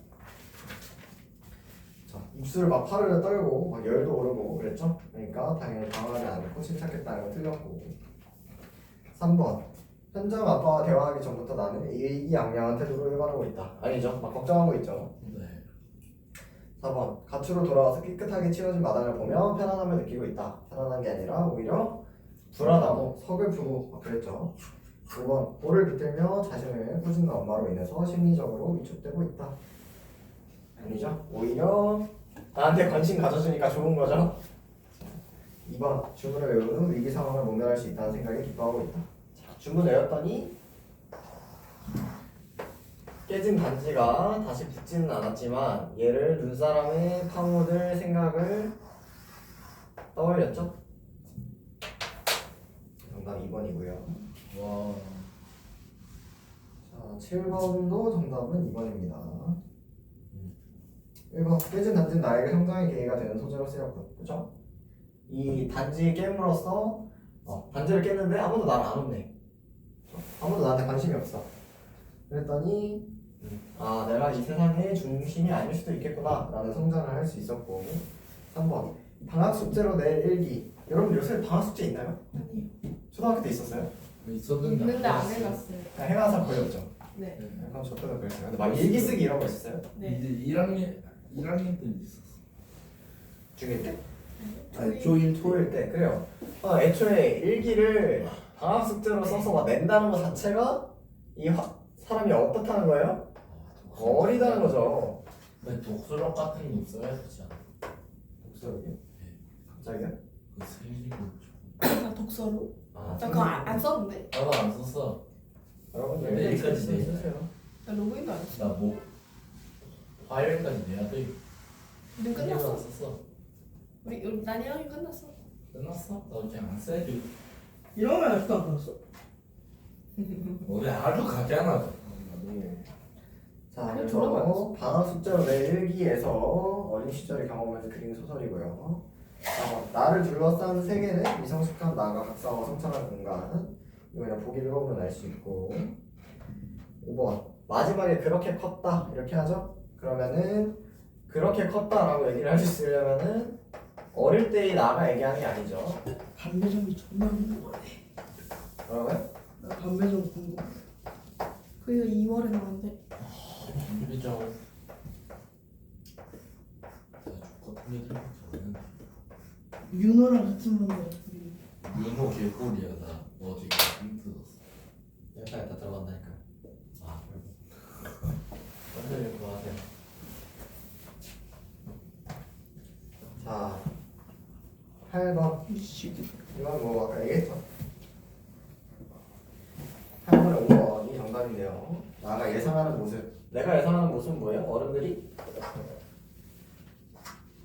자, 입술을 막 파르르 떨고 막 열도 오르고 그랬죠? 그러니까 당연히 당황하지 않고 침착했다는 건 틀렸고. 3번 현장 아빠와 대화하기 전부터 나는 의기양양한 태도로 일관하고 있다. 아니죠. 막 걱정하고 있죠. 네. 4번 가출로 돌아와서 깨끗하게 치워진 마당을 보며 편안함을 느끼고 있다. 편안한 게 아니라 오히려 불안하고 서글프고 막 그랬죠. 5번 볼을 비틀며 자신을 꾸짖는 엄마로 인해서 심리적으로 위축되고 있다. 아니죠. 오히려 나한테 관심 가져주니까 좋은 거죠. 2번 주문을 외운 후 위기 상황을 모면할 수 있다는 생각에 기뻐하고 있다. 자, 주문 외웠더니 깨진 단지가 다시 붙지는 않았지만 얘를 눈사람에 파묻을 생각을 떠올렸죠. 정답 2번이고요. 와. 자, 7번도 정답은 2번입니다. 1번 깨진 단지는 나에게 성장의 계기가 되는 소재로 쓰였고, 그죠? 이 단지 게임으로써 단지를 깼는데 아무도 나를 안 혼내. 아무도 나한테 관심이 없어. 그랬더니 내가 이 세상의 중심이 아닐 수도 있겠구나 라는 성장을 할 수 있었고. 3번 방학 숙제로 낼 일기. 여러분 요새 방학 숙제 있나요? 아니요. 초등학교 때 있었어요? 있었는데 있는데 안 해봤어요. 그냥 해가서 걸렸죠. 네. 약간 저 때도 그랬어요. 근데 막 일기 쓰기 이런 거 있었어요? 네. 이제 1학년 때는 있었어. 중일 때? 아니 조인 토일 때 그래요. 애초에 일기를 방학 숙제로 써서 막 낸다는 것 자체가 사람이 어떻다는 거예요? 어리다는 거죠. 독서록 같은 거 써야 되지 않아? 독서록이요? 갑자기요? 그거 슬리고 나 독서로. 아, 나 그거 안 썼는데. 나도 안 썼어. 여러분들 네, 일일이 여기까지 돼. 쓰세요. 나 로그인도 안 했어. 나 뭐 화요일까지 내야 돼. 우리 끝났어. 안 썼어. 우리 난 1학년 끝났어. 끝났어? 나 그냥 안 써야지. 이러면 아직도 안 끊었어. 너네 아주 가잖아. 나도. 자, 아니, 그래서 들어봐야지. 방학 숙제로 내 일기에서 어린 시절의 경험을 그린 소설이고요. 나를 둘러싼 세계는 미성숙한 나가 각성하고 성장한 공간. 이거 그냥 보기를 읽어보면 알 수 있고. 5번 마지막에 그렇게 컸다 이렇게 하죠. 그러면은 그렇게 컸다라고 얘기를 할 수 있으려면은 어릴 때의 나가 얘기하는 게 아니죠. 반배정이 존나 궁금하네. 뭐라고요? 나 반배정 궁금해. 그게 2월에 나왔는데. 준비장. 나 죽거든 애들 저는 윤호랑 같은 반이야. 윤호 개꿀이야 나. 어제 힘들었어. 여기까지 다 들어간다니까. 아 완전히 그만하세요. 자 8번 이씨. 이건 뭐 아까 얘기했죠. 8번에 5번이 정답인데요. 나가 예상하는 모습. 내가 예상하는 모습은 뭐예요? 어른들이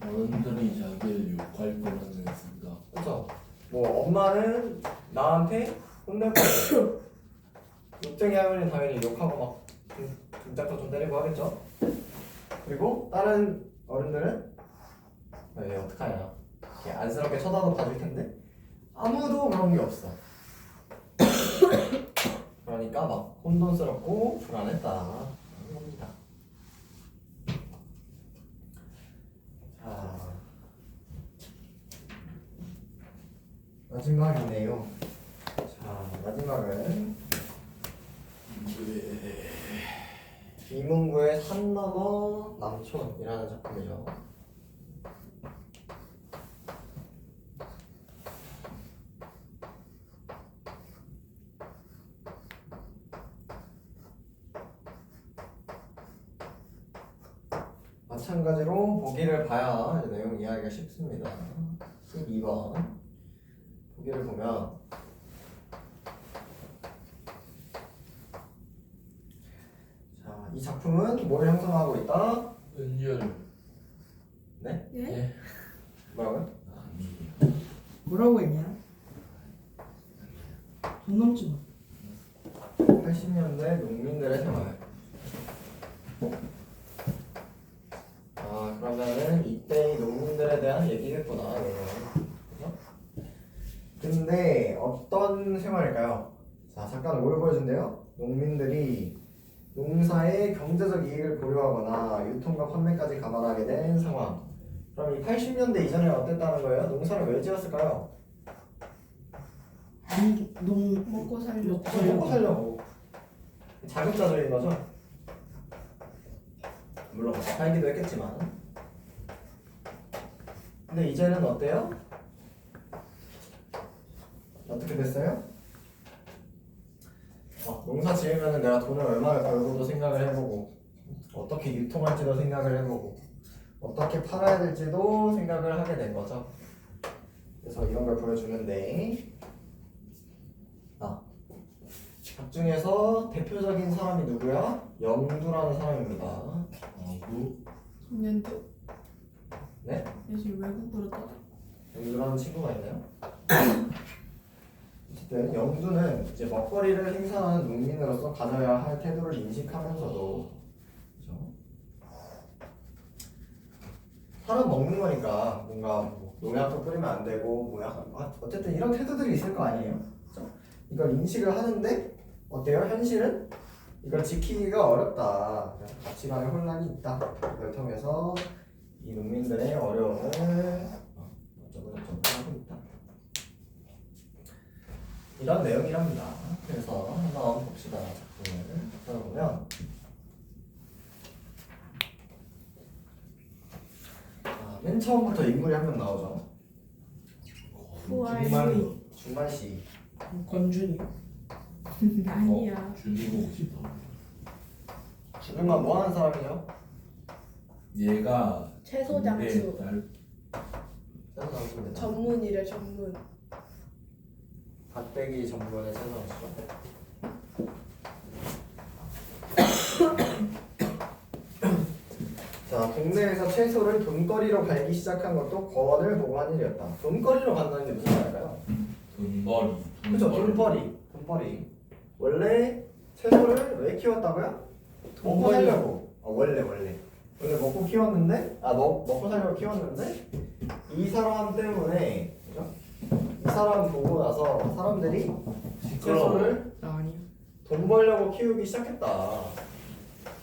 어른들이 자기를 욕할 거라는 생각. 그렇죠. 뭐 엄마는 나한테 혼낼 거예요. 욕쟁이 하면 당연히 욕하고 막 등짝도 좀 때리고 하겠죠. 그리고 다른 어른들은 얘 어떡하냐 이렇게 안쓰럽게 쳐다도 봐줄 텐데 아무도 그런 게 없어. 그러니까 막 혼돈스럽고 불안했다 하는 겁니다. 자 마지막이네요. 자 마지막은 이문구의 산 너머 남촌이라는 작품이죠. 마찬가지로 보기를 봐야 이제 내용 이해하기가 쉽습니다. 12번 보기를 보면 자, 이 작품은 뭘 형성하고 있다? 은율. 네? 예? 예? 뭐라고요? 아니. 뭐라고 했냐? 돈 넘지 마. 80년대 농민들의 생활. 아 그러면은 이때 농민들에 대한 얘기겠구나. 그죠? 근데 어떤 생활일까요? 자 잠깐 뭘 보여준대요? 농민들이 농사의 경제적 이익을 고려하거나 유통과 판매까지 감안하게 된 상황. 그럼 이 80년대 이전에 어땠다는 거예요? 농사를 왜 지었을까요? 농 먹고 살려고. 먹고 살려고. 자급자족인 거죠? 물론 살기도 했겠지만. 근데 이제는 어때요? 어떻게 됐어요? 농사 지으면 내가 돈을 얼마를 벌고도 생각을 해보고 어떻게 유통할지도 생각을 해보고 어떻게 팔아야 될지도 생각을 하게 된 거죠. 그래서 이런 걸 보여주는데 작 중에서 대표적인 사람이 누구야? 영두라는 사람입니다. 어구. 김연두. 네? 요즘 외국으로 떠나. 영두라는 친구가 있나요? 어쨌든 영두는 이제 먹거리를 생산하는 농민으로서 가져야 할 태도를 인식하면서도 그렇죠? 사람 먹는 거니까 뭔가 뭐 농약도 뿌리면 안 되고 뭐 약간 어쨌든 이런 태도들이 있을 거 아니에요? 그렇죠? 이걸 인식을 하는데 어때요? 현실은 이걸 지키기가 어렵다. 그래서 가치관의 혼란이 있다. 이걸 통해서 이 농민들의 어려움을 어쩌고 하고 있다. 이런 내용이랍니다. 그래서 한번 봅시다. 작품을 찾아보면 맨 처음부터 인물이 한 명 나오죠. 후아이. 중만씨. 권준이. 아니야. 줄이고 싶어. 주변만 뭐 하는 사람이죠? 얘가 채소 장수. 날 센서 넣으시면 된다. 전문이래 전문. 밭대기 전문의 최선수죠. 자, 동네에서 채소를 돈거리로 팔기 시작한 것도 권을 보고 한 일이었다. 돈거리로 간다는 게 무슨 말일까요? 돈벌이. 그렇죠, 돈벌이. 원래 채소를 왜 키웠다고요? 먹고 살려고. 원래 먹고 키웠는데, 먹고 살려고 키웠는데, 이 사람 때문에, 그죠? 이 사람 보고 나서 사람들이 채소를 나 아니야. 돈 벌려고 키우기 시작했다.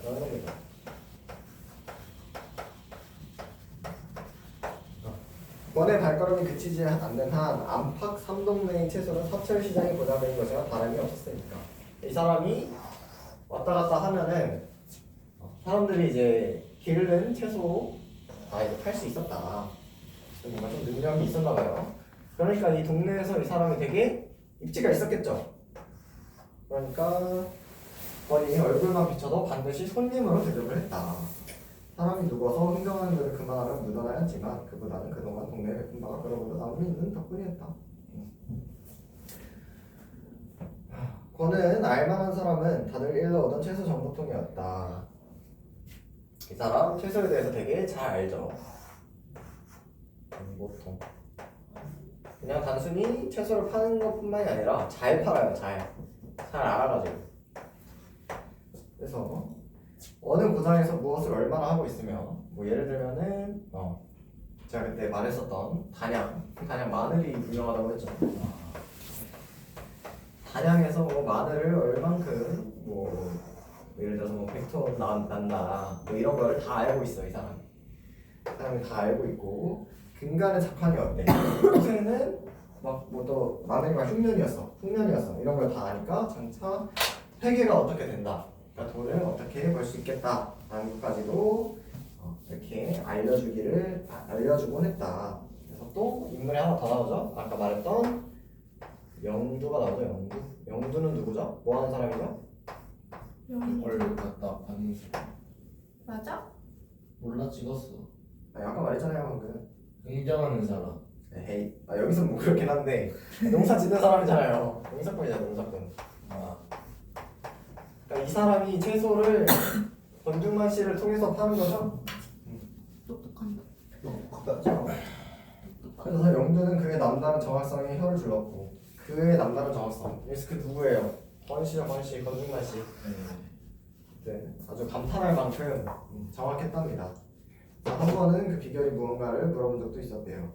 라는 겁니다. 권의 발걸음이 그치지 않는 한 안팎 삼동네의 채소는 사철시장에 고정된 것이나 다름이 없었으니까. 이 사람이 왔다 갔다 하면은 사람들이 이제 기르는 채소 다 이제 팔 수 있었다. 뭔가 좀 능력이 있었나 봐요. 그러니까 이 동네에서 이 사람이 되게 입지가 있었겠죠. 그러니까 권이 얼굴만 비춰도 반드시 손님으로 대접을 했다. 사람이 누워서 흥정하는 대로 그만하면 묻어나였지만 그보다는 그동안 동네에 베푼 바가 그러고도 남음이 있는 덕분이었다. 권은 알만한 사람은 다들 일러오던 채소 정보통이었다. 이 사람 채소에 대해서 되게 잘 알죠. 정보통. 그냥 단순히 채소를 파는 것뿐만이 아니라 잘 팔아요. 잘 알아가지고. 그래서 어느 고장에서 무엇을 얼마나 하고 있으며 뭐 예를 들면은 제가 그때 말했었던 단양 마늘이 유명하다고 했죠. 단양에서 뭐 마늘을 얼만큼 뭐 예를 들어서 뭐 100톤 난다 뭐 이런 거를 다 알고 있어. 이 사람이 다 알고 있고 근간의 작황이 어때? 요새는 막 뭐 또 마늘이 막 흉년이었어 이런 걸 다 아니까 장차 회계가 어떻게 된다. 그러니까 돈을 어떻게 벌 수 있겠다 라는 것까지도 이렇게 알려주곤 했다. 그래서 또 인물이 하나 더 나오죠. 아까 말했던 영두가 나오죠. 영두는 누구죠? 뭐 하는 사람이죠? 걸 갖다 파는 사람. 맞아? 몰라 찍었어. 아까 말했잖아요 방금. 흥정하는 사람. 에이 여기서 뭐 그렇긴 한데 농사 짓는 사람이잖아요. 농사꾼이잖아 농사꾼. 그러니까 이 사람이 채소를 권중만 씨를 통해서 파는 거죠. 똑똑한다. 그렇죠. 그래서 영두는 그의 남다른 정확성에 혀를 둘렀고 그의 남다른 정확성. 그래서 그 누구예요? 권씨, 권중만 씨. 네, 아주 감탄할 만큼 정확했답니다. 한 번은 그 비결이 무언가를 물어본 적도 있었대요.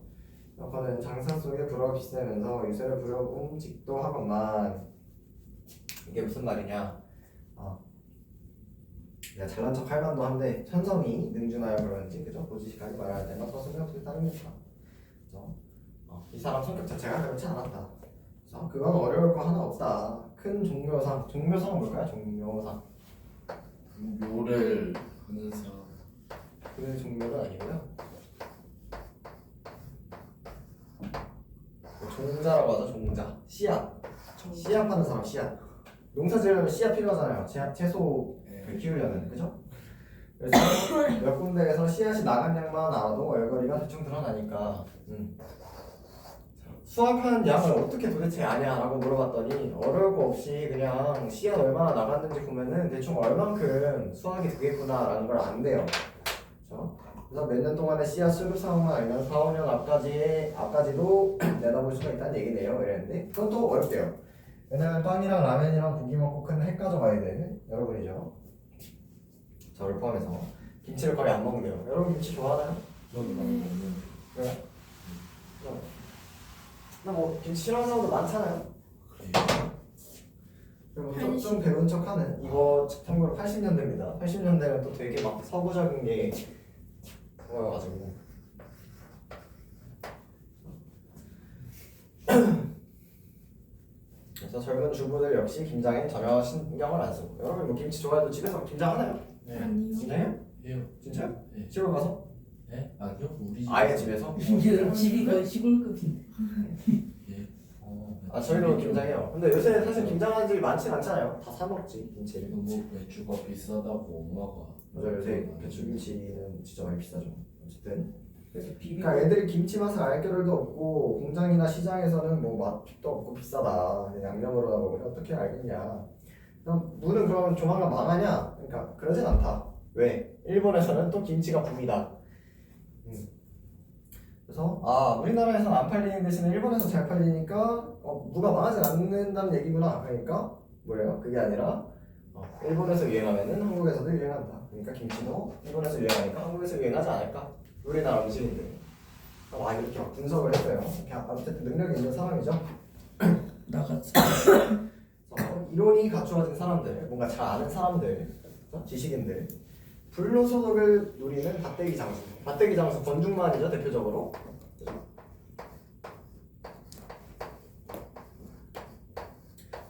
그는 장사 속에 불어 비세면서 유세를 부려본 직도 하건만 이게 무슨 말이냐? 내가 잘난 척 할 만도 한데 천성이 능준하여 그런지 그죠? 고지식하게 말해야 되나 서슴이 없을 따름이다. 그죠? 이 사람 성격 자체가 그렇지 않았다. 그래서 그건 어려울 거 하나 없다. 큰 종묘상은 뭘까요? 종묘상. 묘를 하는 사람. 그 종묘는 아니고요. 종자라고 하죠. 종자. 씨앗 파는 사람. 씨앗. 농사 지으려면 씨앗 필요하잖아요. 채소 키우려면 그죠? 그래서 몇 군데에서 씨앗이 나간 양만 알아도 얼거리가 대충 드러나니까 수확한 양을 어떻게 도대체 아냐라고 물어봤더니 어려울 거 없이 그냥 씨앗 얼마나 나갔는지 보면은 대충 얼만큼 수확이 되겠구나라는 걸 안대요. 그렇죠? 그래서 몇 년 동안의 씨앗 수급 상황만 알면 4, 5년 앞까지도 내다볼 수가 있다는 얘기네요. 이랬는데 그건 또 어렵대요. 왜냐면 빵이랑 라면이랑 고기 먹고 큰 핵 가져가야 돼. 여러분이죠. 저를 포함해서 김치를 거의 안 먹는데요. 여러분 김치 좋아하나요? 저는 많이 먹는. 왜? 나 뭐 김치 싫어하는 사람도 많잖아요. 그리고 좀 배운 척하는 이거 참고로 80년대입니다. 80년대는 또 되게 막 서구적인 게 그거여가지고 그래서 젊은 주부들 역시 김장에 전혀 신경을 안 쓰고 여러분 뭐 김치 좋아해도 집에서 김장하나요? 네. 아니요. 진짜요? 해요. 진짜요? 네. 시골 가서? 네? 아니요. 우리 집. 아예 집에서? 집이 거의 시골급인데. 예. 저희도 김장해요. 근데 요새 사실 김장하는 집이 많진 않잖아요. 다 사 먹지 김치를. 너무 배추가 비싸다고 엄마가. 맞아 요새 배추김치는 진짜 많이 비싸죠. 어쨌든 그래서 비비. 그러니까 애들이 김치 맛을 알 겨를도 없고 공장이나 시장에서는 뭐 맛도 없고 비싸다 양념으로 다 먹으면 어떻게 알겠냐. 그럼 무는 그럼 조만간 망하냐? 그러니까 그러진 않다. 왜? 일본에서는 또 김치가 붐이다. 그래서 우리나라에서는 안 팔리는 대신에 일본에서 잘 팔리니까 무가 망하지 않는다는 얘기구나. 그러니까 뭐예요? 그게 아니라 일본에서 유행하면은 한국에서도 유행한다. 그러니까 김치도 일본에서 유행하니까 한국에서 유행하지 않을까? 우리나라 음식인데. 이렇게 막 분석을 했어요. 이렇게 어쨌든 능력이 있는 사람이죠. 나갔어. 이론이 갖추어진 사람들, 뭔가 잘 아는 사람들, 지식인들, 불로소득을 누리는 밭대기 장수. 밭대기 장수 권중만이죠 대표적으로.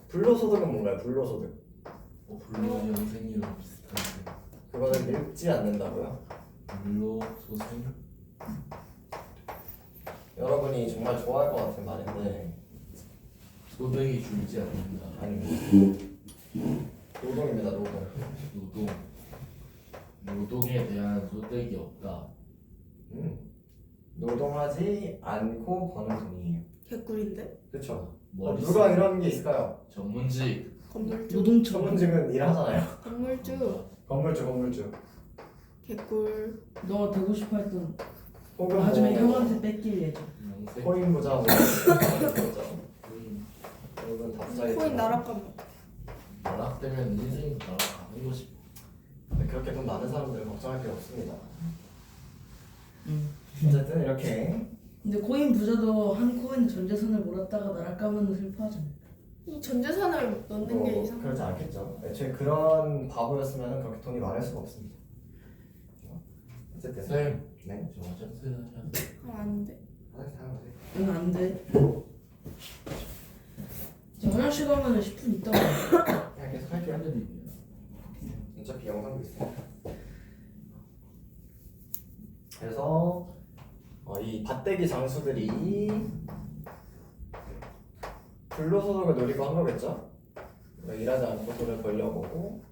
불로소득은 뭔가요? 불로소득. 불로 영생이랑 비슷한데. 그거는 늙지 않는다고요? 불로 소생. 여러분이 정말 좋아할 것 같은 말인데 소득이 줄지 않는다. 아닙니다. 노동입니다. 노동. 노동에 대한 소득이 없다. 노동하지 않고 버는 돈이에요. 개꿀인데? 그렇죠. 머릿속. 누가 이런 게 있을까요? 전문직. 건물주. 노동청. 전문직은 일하잖아요. 건물주. 건물주. 개꿀. 너 되고 싶어 했던 혹은 나중에 뭐 형한테 뺏길 예정. 영생. 코인 부자 뭐 이런 거죠. 여러분 다 부자겠죠. 코인 나락가면. 나락되면 인생이 나락가는 것이. 그렇게 돈 많은 사람들은 걱정할 필요 없습니다. 응. 어쨌든 이렇게 근데 코인 부자도 한 코인 전 재산을 몰았다가 날아가면 슬퍼하잖아. 이 전재산을 넣는 게 이상. 그러지 않겠죠. 애초에 그런 바보였으면 그렇게 돈이 많을 수가 없습니다. 어쨌든 쌤. 네. 저 화장실 하셔야 돼. 안 돼. 화장실 하면 돼. 응, 안 돼. 저 화장실 가면 10분 있다가 그냥 계속 할게요. 하늘이야. 어차피 영상도 있으니까. 그래서 이 밭대기 장수들이 불로소득을 노리고 한 거겠죠? 일하지 않고 돈을 벌려고.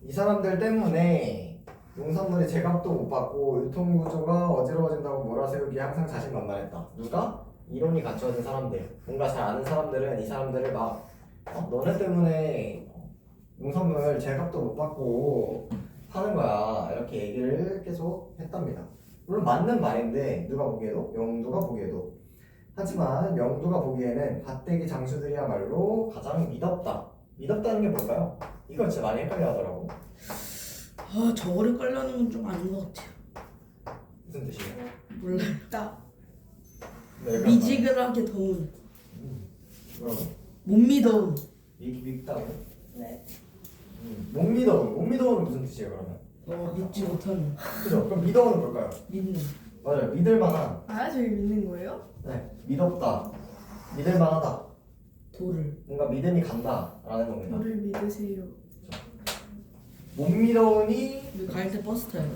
이 사람들 때문에 농산물의 제값도 못 받고 유통구조가 어지러워진다고 몰아세우기에 항상 자신만만했다. 누가? 이론이 갖춰진 사람들, 뭔가 잘 아는 사람들은 이 사람들을 막 너네 때문에 농산물 제값도 못 받고 하는 거야 이렇게 얘기를 계속 했답니다. 물론 맞는 말인데 누가 보기에도 영두가 보기에도. 하지만 영두가 보기에는 밭대기 장수들이야말로 가장 믿었다. 믿었다는 게 뭘까요? 이거 진짜 많이 헷갈려 하더라고. 저거를 깔려는 건 좀 아닌 것 같아요. 무슨 뜻이에요? 몰라. 나. 미지근하게 더운. 뭐라고? 못 믿어온. 믿다고? 네. 못 믿어온. 못 믿어온은 무슨 뜻이에요 그러면? 믿지 못하는. 그죠? 그럼 믿어온은 뭘까요? 믿는. 맞아요. 믿을만한. 저기 믿는 거예요? 네. 믿었다. 믿을만하다. 도를. 뭔가 믿음이 간다라는 겁니다. 저를 믿으세요. 못 믿어온이 우리 갈 때 버스 타요.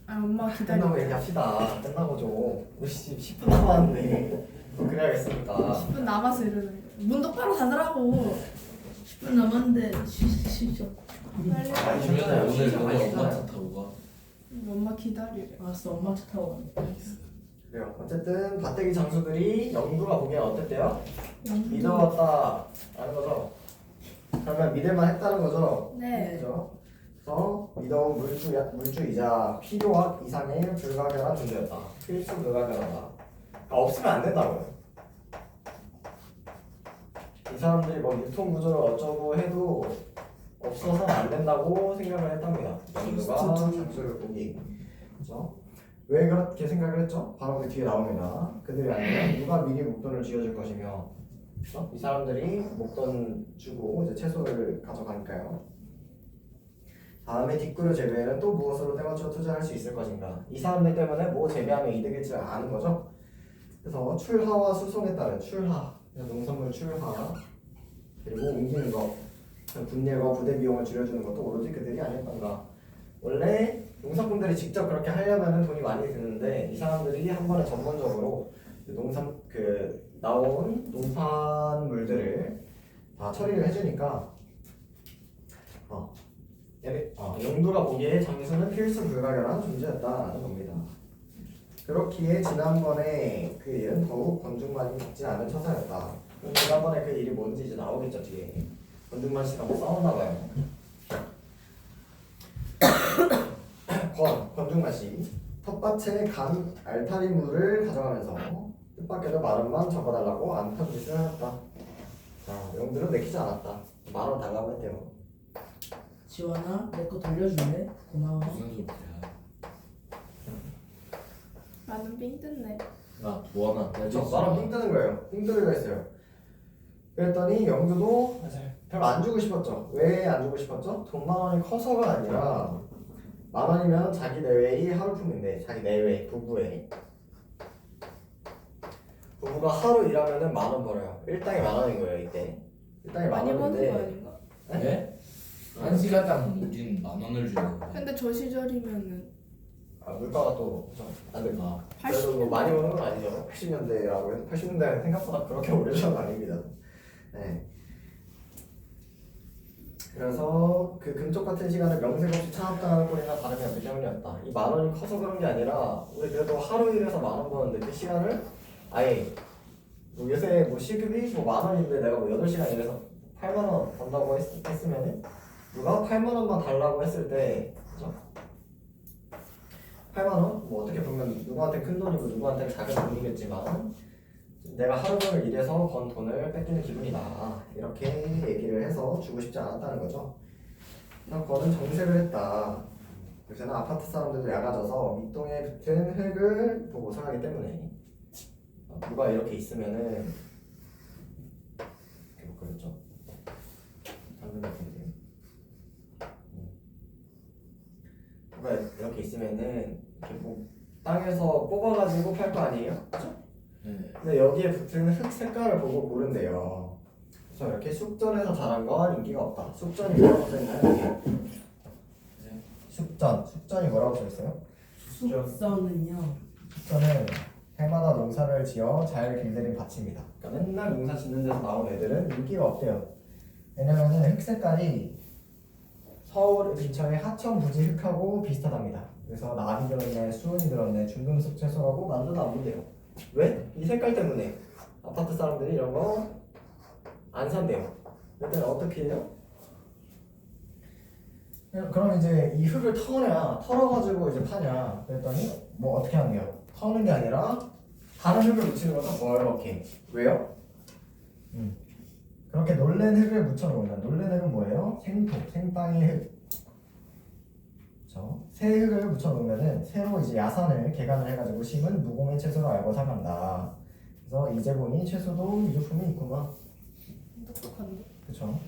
엄마 기다려. 끝나고 얘기합시다. 끝나고 좀 우리 10분 남았는데 그래야겠습니까? 10분 남아서 이러는 거예요. 문 똑바로 닫으라고. 10분 남았는데 쉬죠. 빨리. 아니, 주면은 괜찮아요. 오늘 진짜 오늘 맛있잖아요. 엄마 차 타고 가. 엄마 기다리래. 알았어, 엄마 차 타고 가. 알겠어. 그래요. 어쨌든 밭대기 장수들이 영두가 보기엔 어땠대요? 믿어왔다라는 거죠. 그러면 믿을만 했다는 거죠. 네. 그죠? 그래서 믿어온 물주이자 필요악 이상의 불가결한 존재였다. 필수 불가결하다. 그러니까 없으면 안 된다고요. 이 사람들이 뭐 유통 구조를 어쩌고 해도 없어서는 안 된다고 생각을 했답니다. 영두가 장수를 보기. 그죠? 왜 그렇게 생각을 했죠? 바로 그 뒤에 나옵니다. 그들이 아니라 누가 미리 목돈을 쥐어줄 것이며, 그죠? 이 사람들이 목돈 주고 이제 채소를 가져가니까요. 다음에 뒷구려 재배에는 또 무엇으로 때맞춰 투자할 수 있을 것인가? 이 사람들 때문에 뭐 재배하면 이득일지 아는 거죠. 그래서 출하와 수송에 따른 출하, 농산물 출하, 그리고 옮기는 것, 분일과 부대 비용을 줄여주는 것도 오로지 그들이 아닐건가. 원래 농사꾼들이 직접 그렇게 하려면 돈이 많이 드는데 이 사람들이 한 번에 전문적으로 나온 농산물들을 다 처리를 해주니까 용도가 보기에 장수는 필수 불가결한 존재였다라는 겁니다. 그렇기에 지난번에 그 일은 더욱 권중만이 적지 않은 처사였다. 그럼 지난번에 그 일이 뭔지 이제 나오겠죠 뒤에. 권중만 씨랑 뭐 싸웠나 봐요. 권중만 씨 텃밭에 간 알타리 물을 가져가면서 뜻밖에도 만원만 적어달라고 안편 짓을 하였다. 자, 용도는 내키지 않았다. 10,000원 달라고 했대요. 지원아 내 거 돌려줄래? 고마워. 무슨 소리야? 나는 삥 뜯네. 나 도와나 저 나랑 삥 뜨는 거예요. 삥 뜨기가 있어요. 그랬더니 영주도 별로 안 주고 싶었죠. 왜 안 주고 싶었죠? 돈 10,000원이 커서가 아니라 10,000원이면 자기 내외의 하루품인데 자기 내외 부부의 부부가 하루 일하면은 10,000원 벌어요. 일당이 10,000원인 거예요 이때. 일당이 많이 버는 거 10,000원인데 아닌가? 네? 한 시간당 우린 10,000원을 주는 거야. 근데 저 시절이면은 물가가 또 안 된다. 아, 그래도 뭐 많이 오는 건 아니죠. 80년대라고 해서 80년대는 생각보다 그렇게 오래전 건 아닙니다. 네. 그래서 그 금쪽 같은 시간을 명색 없이 차압당하는 꼴이나 다름이 없기 때문이었다. 이 10,000원이 커서 그런 게 아니라 우리 그래도 하루 일해서 10,000원 버는데 그 시간을 아예 뭐 요새 뭐 시급이 뭐 10,000원인데 내가 뭐 8시간 일해서 80,000원 번다고 했으면은 누가 80,000원만 달라고 했을 때 그죠? 8,000원? 뭐 어떻게 보면 누구한테 큰 돈이고 누구한테 작은 돈이겠지만 내가 하루 종일 일해서 번 돈을 뺏기는 기분이다 이렇게 얘기를 해서 주고 싶지 않았다는 거죠. 그래서 거는 정색을 했다. 요새는 아파트 사람들도 약아져서 밑동에 붙은 흙을 보고 상하기 때문에 누가 이렇게 있으면은 그랬죠. 방금 같은데 누가 이렇게 있으면은 이렇게 뭐 땅에서 뽑아가지고 팔 거 아니에요? 그죠? 네. 근데 여기에 붙은 흙 색깔을 보고 고른대요. 그래서 이렇게 숙전에서 자란 건 인기가 없다. 숙전이 뭐라고 써있나요? 여기? 숙전이 뭐라고 써있어요? 숙성은요. 숙전은 해마다 농사를 지어 잘 길들인 밭입니다. 그러니까 맨날 농사 짓는 데서 나온 애들은 인기가 없대요. 왜냐면은 흙 색깔이 서울 근처의 하천 부지 흙하고 비슷하답니다. 그래서 납이 들었네, 수은이 들었네, 중금속 채소라고 만져도 안 보대요. 왜? 이 색깔 때문에 아파트 사람들이 이런 거 안 산대요. 일단 어떻게 해요? 그럼 이제 이 흙을 털어가지고 이제 파냐? 그랬더니 뭐 어떻게 하는데요? 터는 게 아니라 다른 흙을 묻히는 거죠. 이렇게. 왜요? 그렇게 놀랜 흙을 묻혀놓으면 놀랜 흙은 뭐예요? 생토, 생땅의 흙. 그렇죠? 새 흙을 묻혀놓으면은 새로 이제 야산을 개간을 해가지고 심은 무공의 채소로 알고 살만다. 그래서 이제 보니 채소도 유효품이 있구만. 똑똑한데. 그렇죠?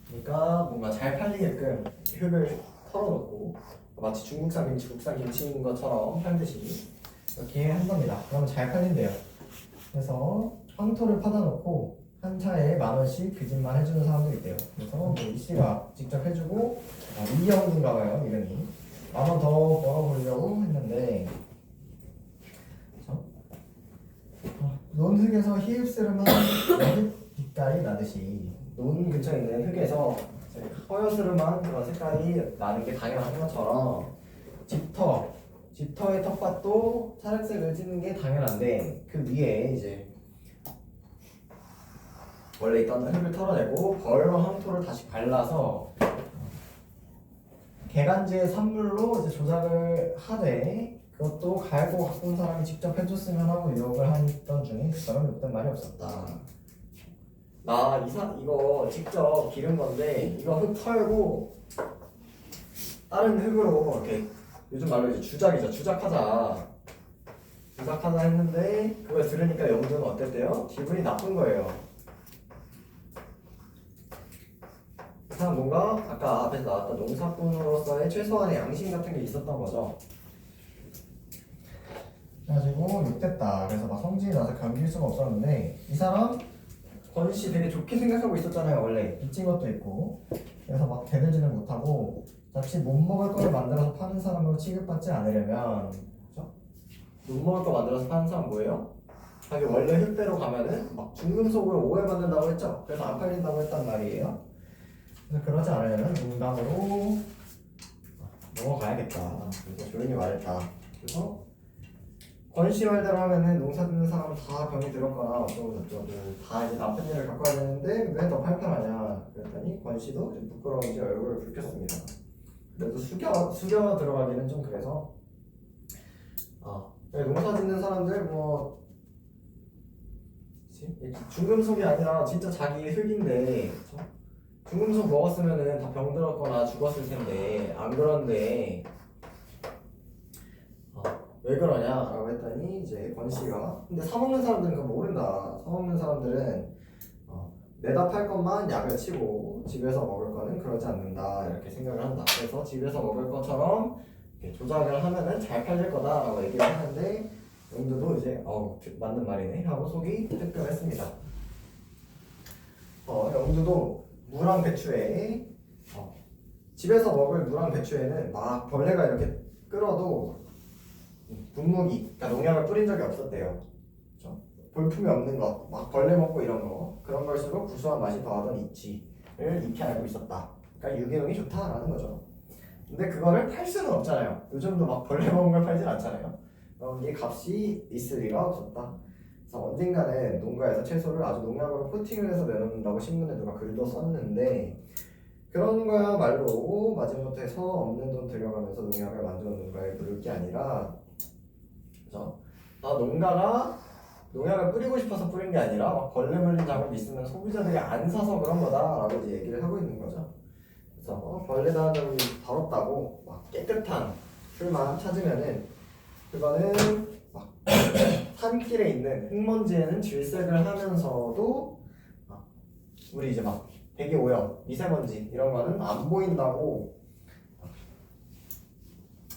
그러니까 뭔가 잘 팔리게끔 흙을 털어놓고 마치 중국산 김치, 국산 김치인 것처럼 팔듯이 이렇게 한답니다. 그러면 잘 팔린대요. 그래서 황토를 파다놓고 한 차에 10,000원씩 그 집만 해주는 사람도 있대요. 그래서 뭐 이씨가 직접 해주고 이영인가봐요 이름이 10,000원 더 벌어보려고 했는데 그렇죠? 논흙에서 희읍스름한 여듭 빛깔이 나듯이 논 근처에 있는 흙에서 허여스름한 그런 색깔이 나는 게 당연한 것처럼 집터의 텃밭도 차력색을 찌는 게 당연한데 그 위에 이제 원래 있던 흙을 털어내고 벌과 황토를 다시 발라서 개간지의 산물로 이제 조작을 하되 그것도 갈고 가꾼 사람이 직접 해줬으면 하고 유혹을 했던 중에 그 사람이 없단 말이 없었다. 나 이거 직접 기른 건데 이거 흙 털고 다른 흙으로 이렇게 요즘 말로 이제 주작하자 했는데 그걸 들으니까 영주는 어땠대요? 기분이 나쁜 거예요. 그 사람 뭔가 아까 앞에서 나왔던 농사꾼으로서의 최소한의 양심 같은 게 있었던 거죠. 그래가지고 욕됐다. 그래서 막 성질이 나서 견딜 수가 없었는데 이 사람 권씨 되게 좋게 생각하고 있었잖아요. 원래 빚진 것도 있고 그래서 막 대들지는 못하고 자칫 못 먹을 걸 만들어서 파는 사람으로 취급받지 않으려면 그렇죠? 못 먹을 거 만들어서 파는 사람 뭐예요? 자기 원래 흙대로 가면은 막 중금속을 오해받는다고 했죠. 그래서 안 팔린다고 했단 말이에요. 그래서 그러지 않으려면 농담으로 넘어가야겠다. 그래서 조용히 말했다. 그래서 권씨 말대로 하면은 농사 짓는 사람은 다 병이 들었거나 어쩌고 저쩌고 다 이제 나쁜 일을 겪어야 되는데 왜 더 팔팔하냐 그랬더니 권씨도 좀 부끄러운지 얼굴을 붉혔습니다. 그래도 숙여 들어가기는 좀 그래서 농사 짓는 사람들 뭐 중금속이 아니라 진짜 자기 흙인데 중금속 먹었으면은 다 병들었거나 죽었을 텐데 안 그런데 왜 그러냐라고 했더니 이제 권 씨가 근데 사 먹는 사람들은 그거 모른다. 사 먹는 사람들은 내다 팔 것만 약을 치고 집에서 먹을 거는 그러지 않는다 이렇게 생각을 한다. 그래서 집에서 먹을 것처럼 이렇게 조작을 하면은 잘 팔릴 거다라고 얘기를 하는데 영두도 이제 맞는 말이네 하고 속이 뜨끔했습니다. 영두도 무랑 배추에 집에서 먹을 무랑 배추에는 막 벌레가 이렇게 끌어도 분무기, 그러니까 농약을 뿌린 적이 없었대요. 그렇죠? 볼품이 없는 것, 막 벌레 먹고 이런 거 그런 걸수록 구수한 맛이 더하던 이치를 익히 알고 있었다. 그러니까 유기농이 좋다라는 거죠. 근데 그거를 팔 수는 없잖아요. 요즘도 막 벌레 먹은 걸 팔진 않잖아요. 그럼 이게 값이 있을 리가 없었다. 그래서 언젠가는 농가에서 채소를 아주 농약으로 코팅을 해서 내놓는다고 신문에 누가 글도 썼는데 그런 거야말로 마지못해 해서 없는 돈 들여가면서 농약을 만들어 농가에 부를 게 아니라 그죠? 농가가 농약을 뿌리고 싶어서 뿌린 게 아니라 막 벌레 물린 작업이 있으면 소비자들이 안 사서 그런 거다라고 이제 얘기를 하고 있는 거죠. 그래서 벌레 나는 작업이 더럽다고 막 깨끗한 풀만 찾으면은 그거는 막 산길에 있는 흙먼지에는 질색을 하면서도 우리 이제 막 대기오염, 미세먼지 이런 거는 안 보인다고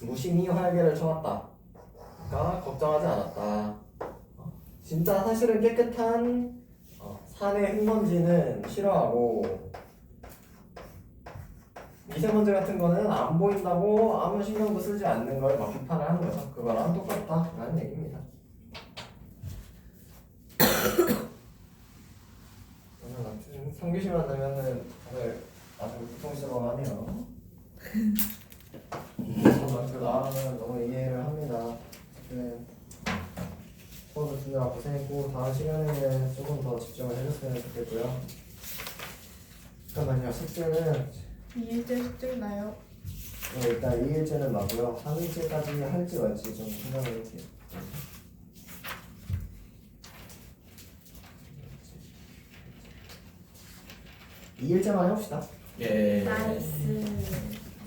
무심히 활개를 쳐왔다. 그러니까 걱정하지 않았다. 진짜 사실은 깨끗한 산의 흙먼지는 싫어하고 미세먼지 같은 거는 안 보인다고 아무 신경도 쓰지 않는 걸 막 비판을 하는 거죠. 그거랑 똑같다라는 얘기입니다. 오늘 3교시만 되면은 다들 아주 고통스러워하네요. 그 나는 너무 이해를 합니다. 수업을 듣느라 고생했고 다음 시간에는 조금 더 집중을 해줬으면 좋겠고요. 잠깐만요. 숙제는 2일째 숙제 나요? 일단 2일째는 맞고요. 3일째까지 할지 말지 좀 생각을 해볼게요. 2일째만 해봅시다. 예. 나이스.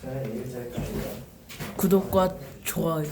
저는 2일째까지요. 구독과 좋아요.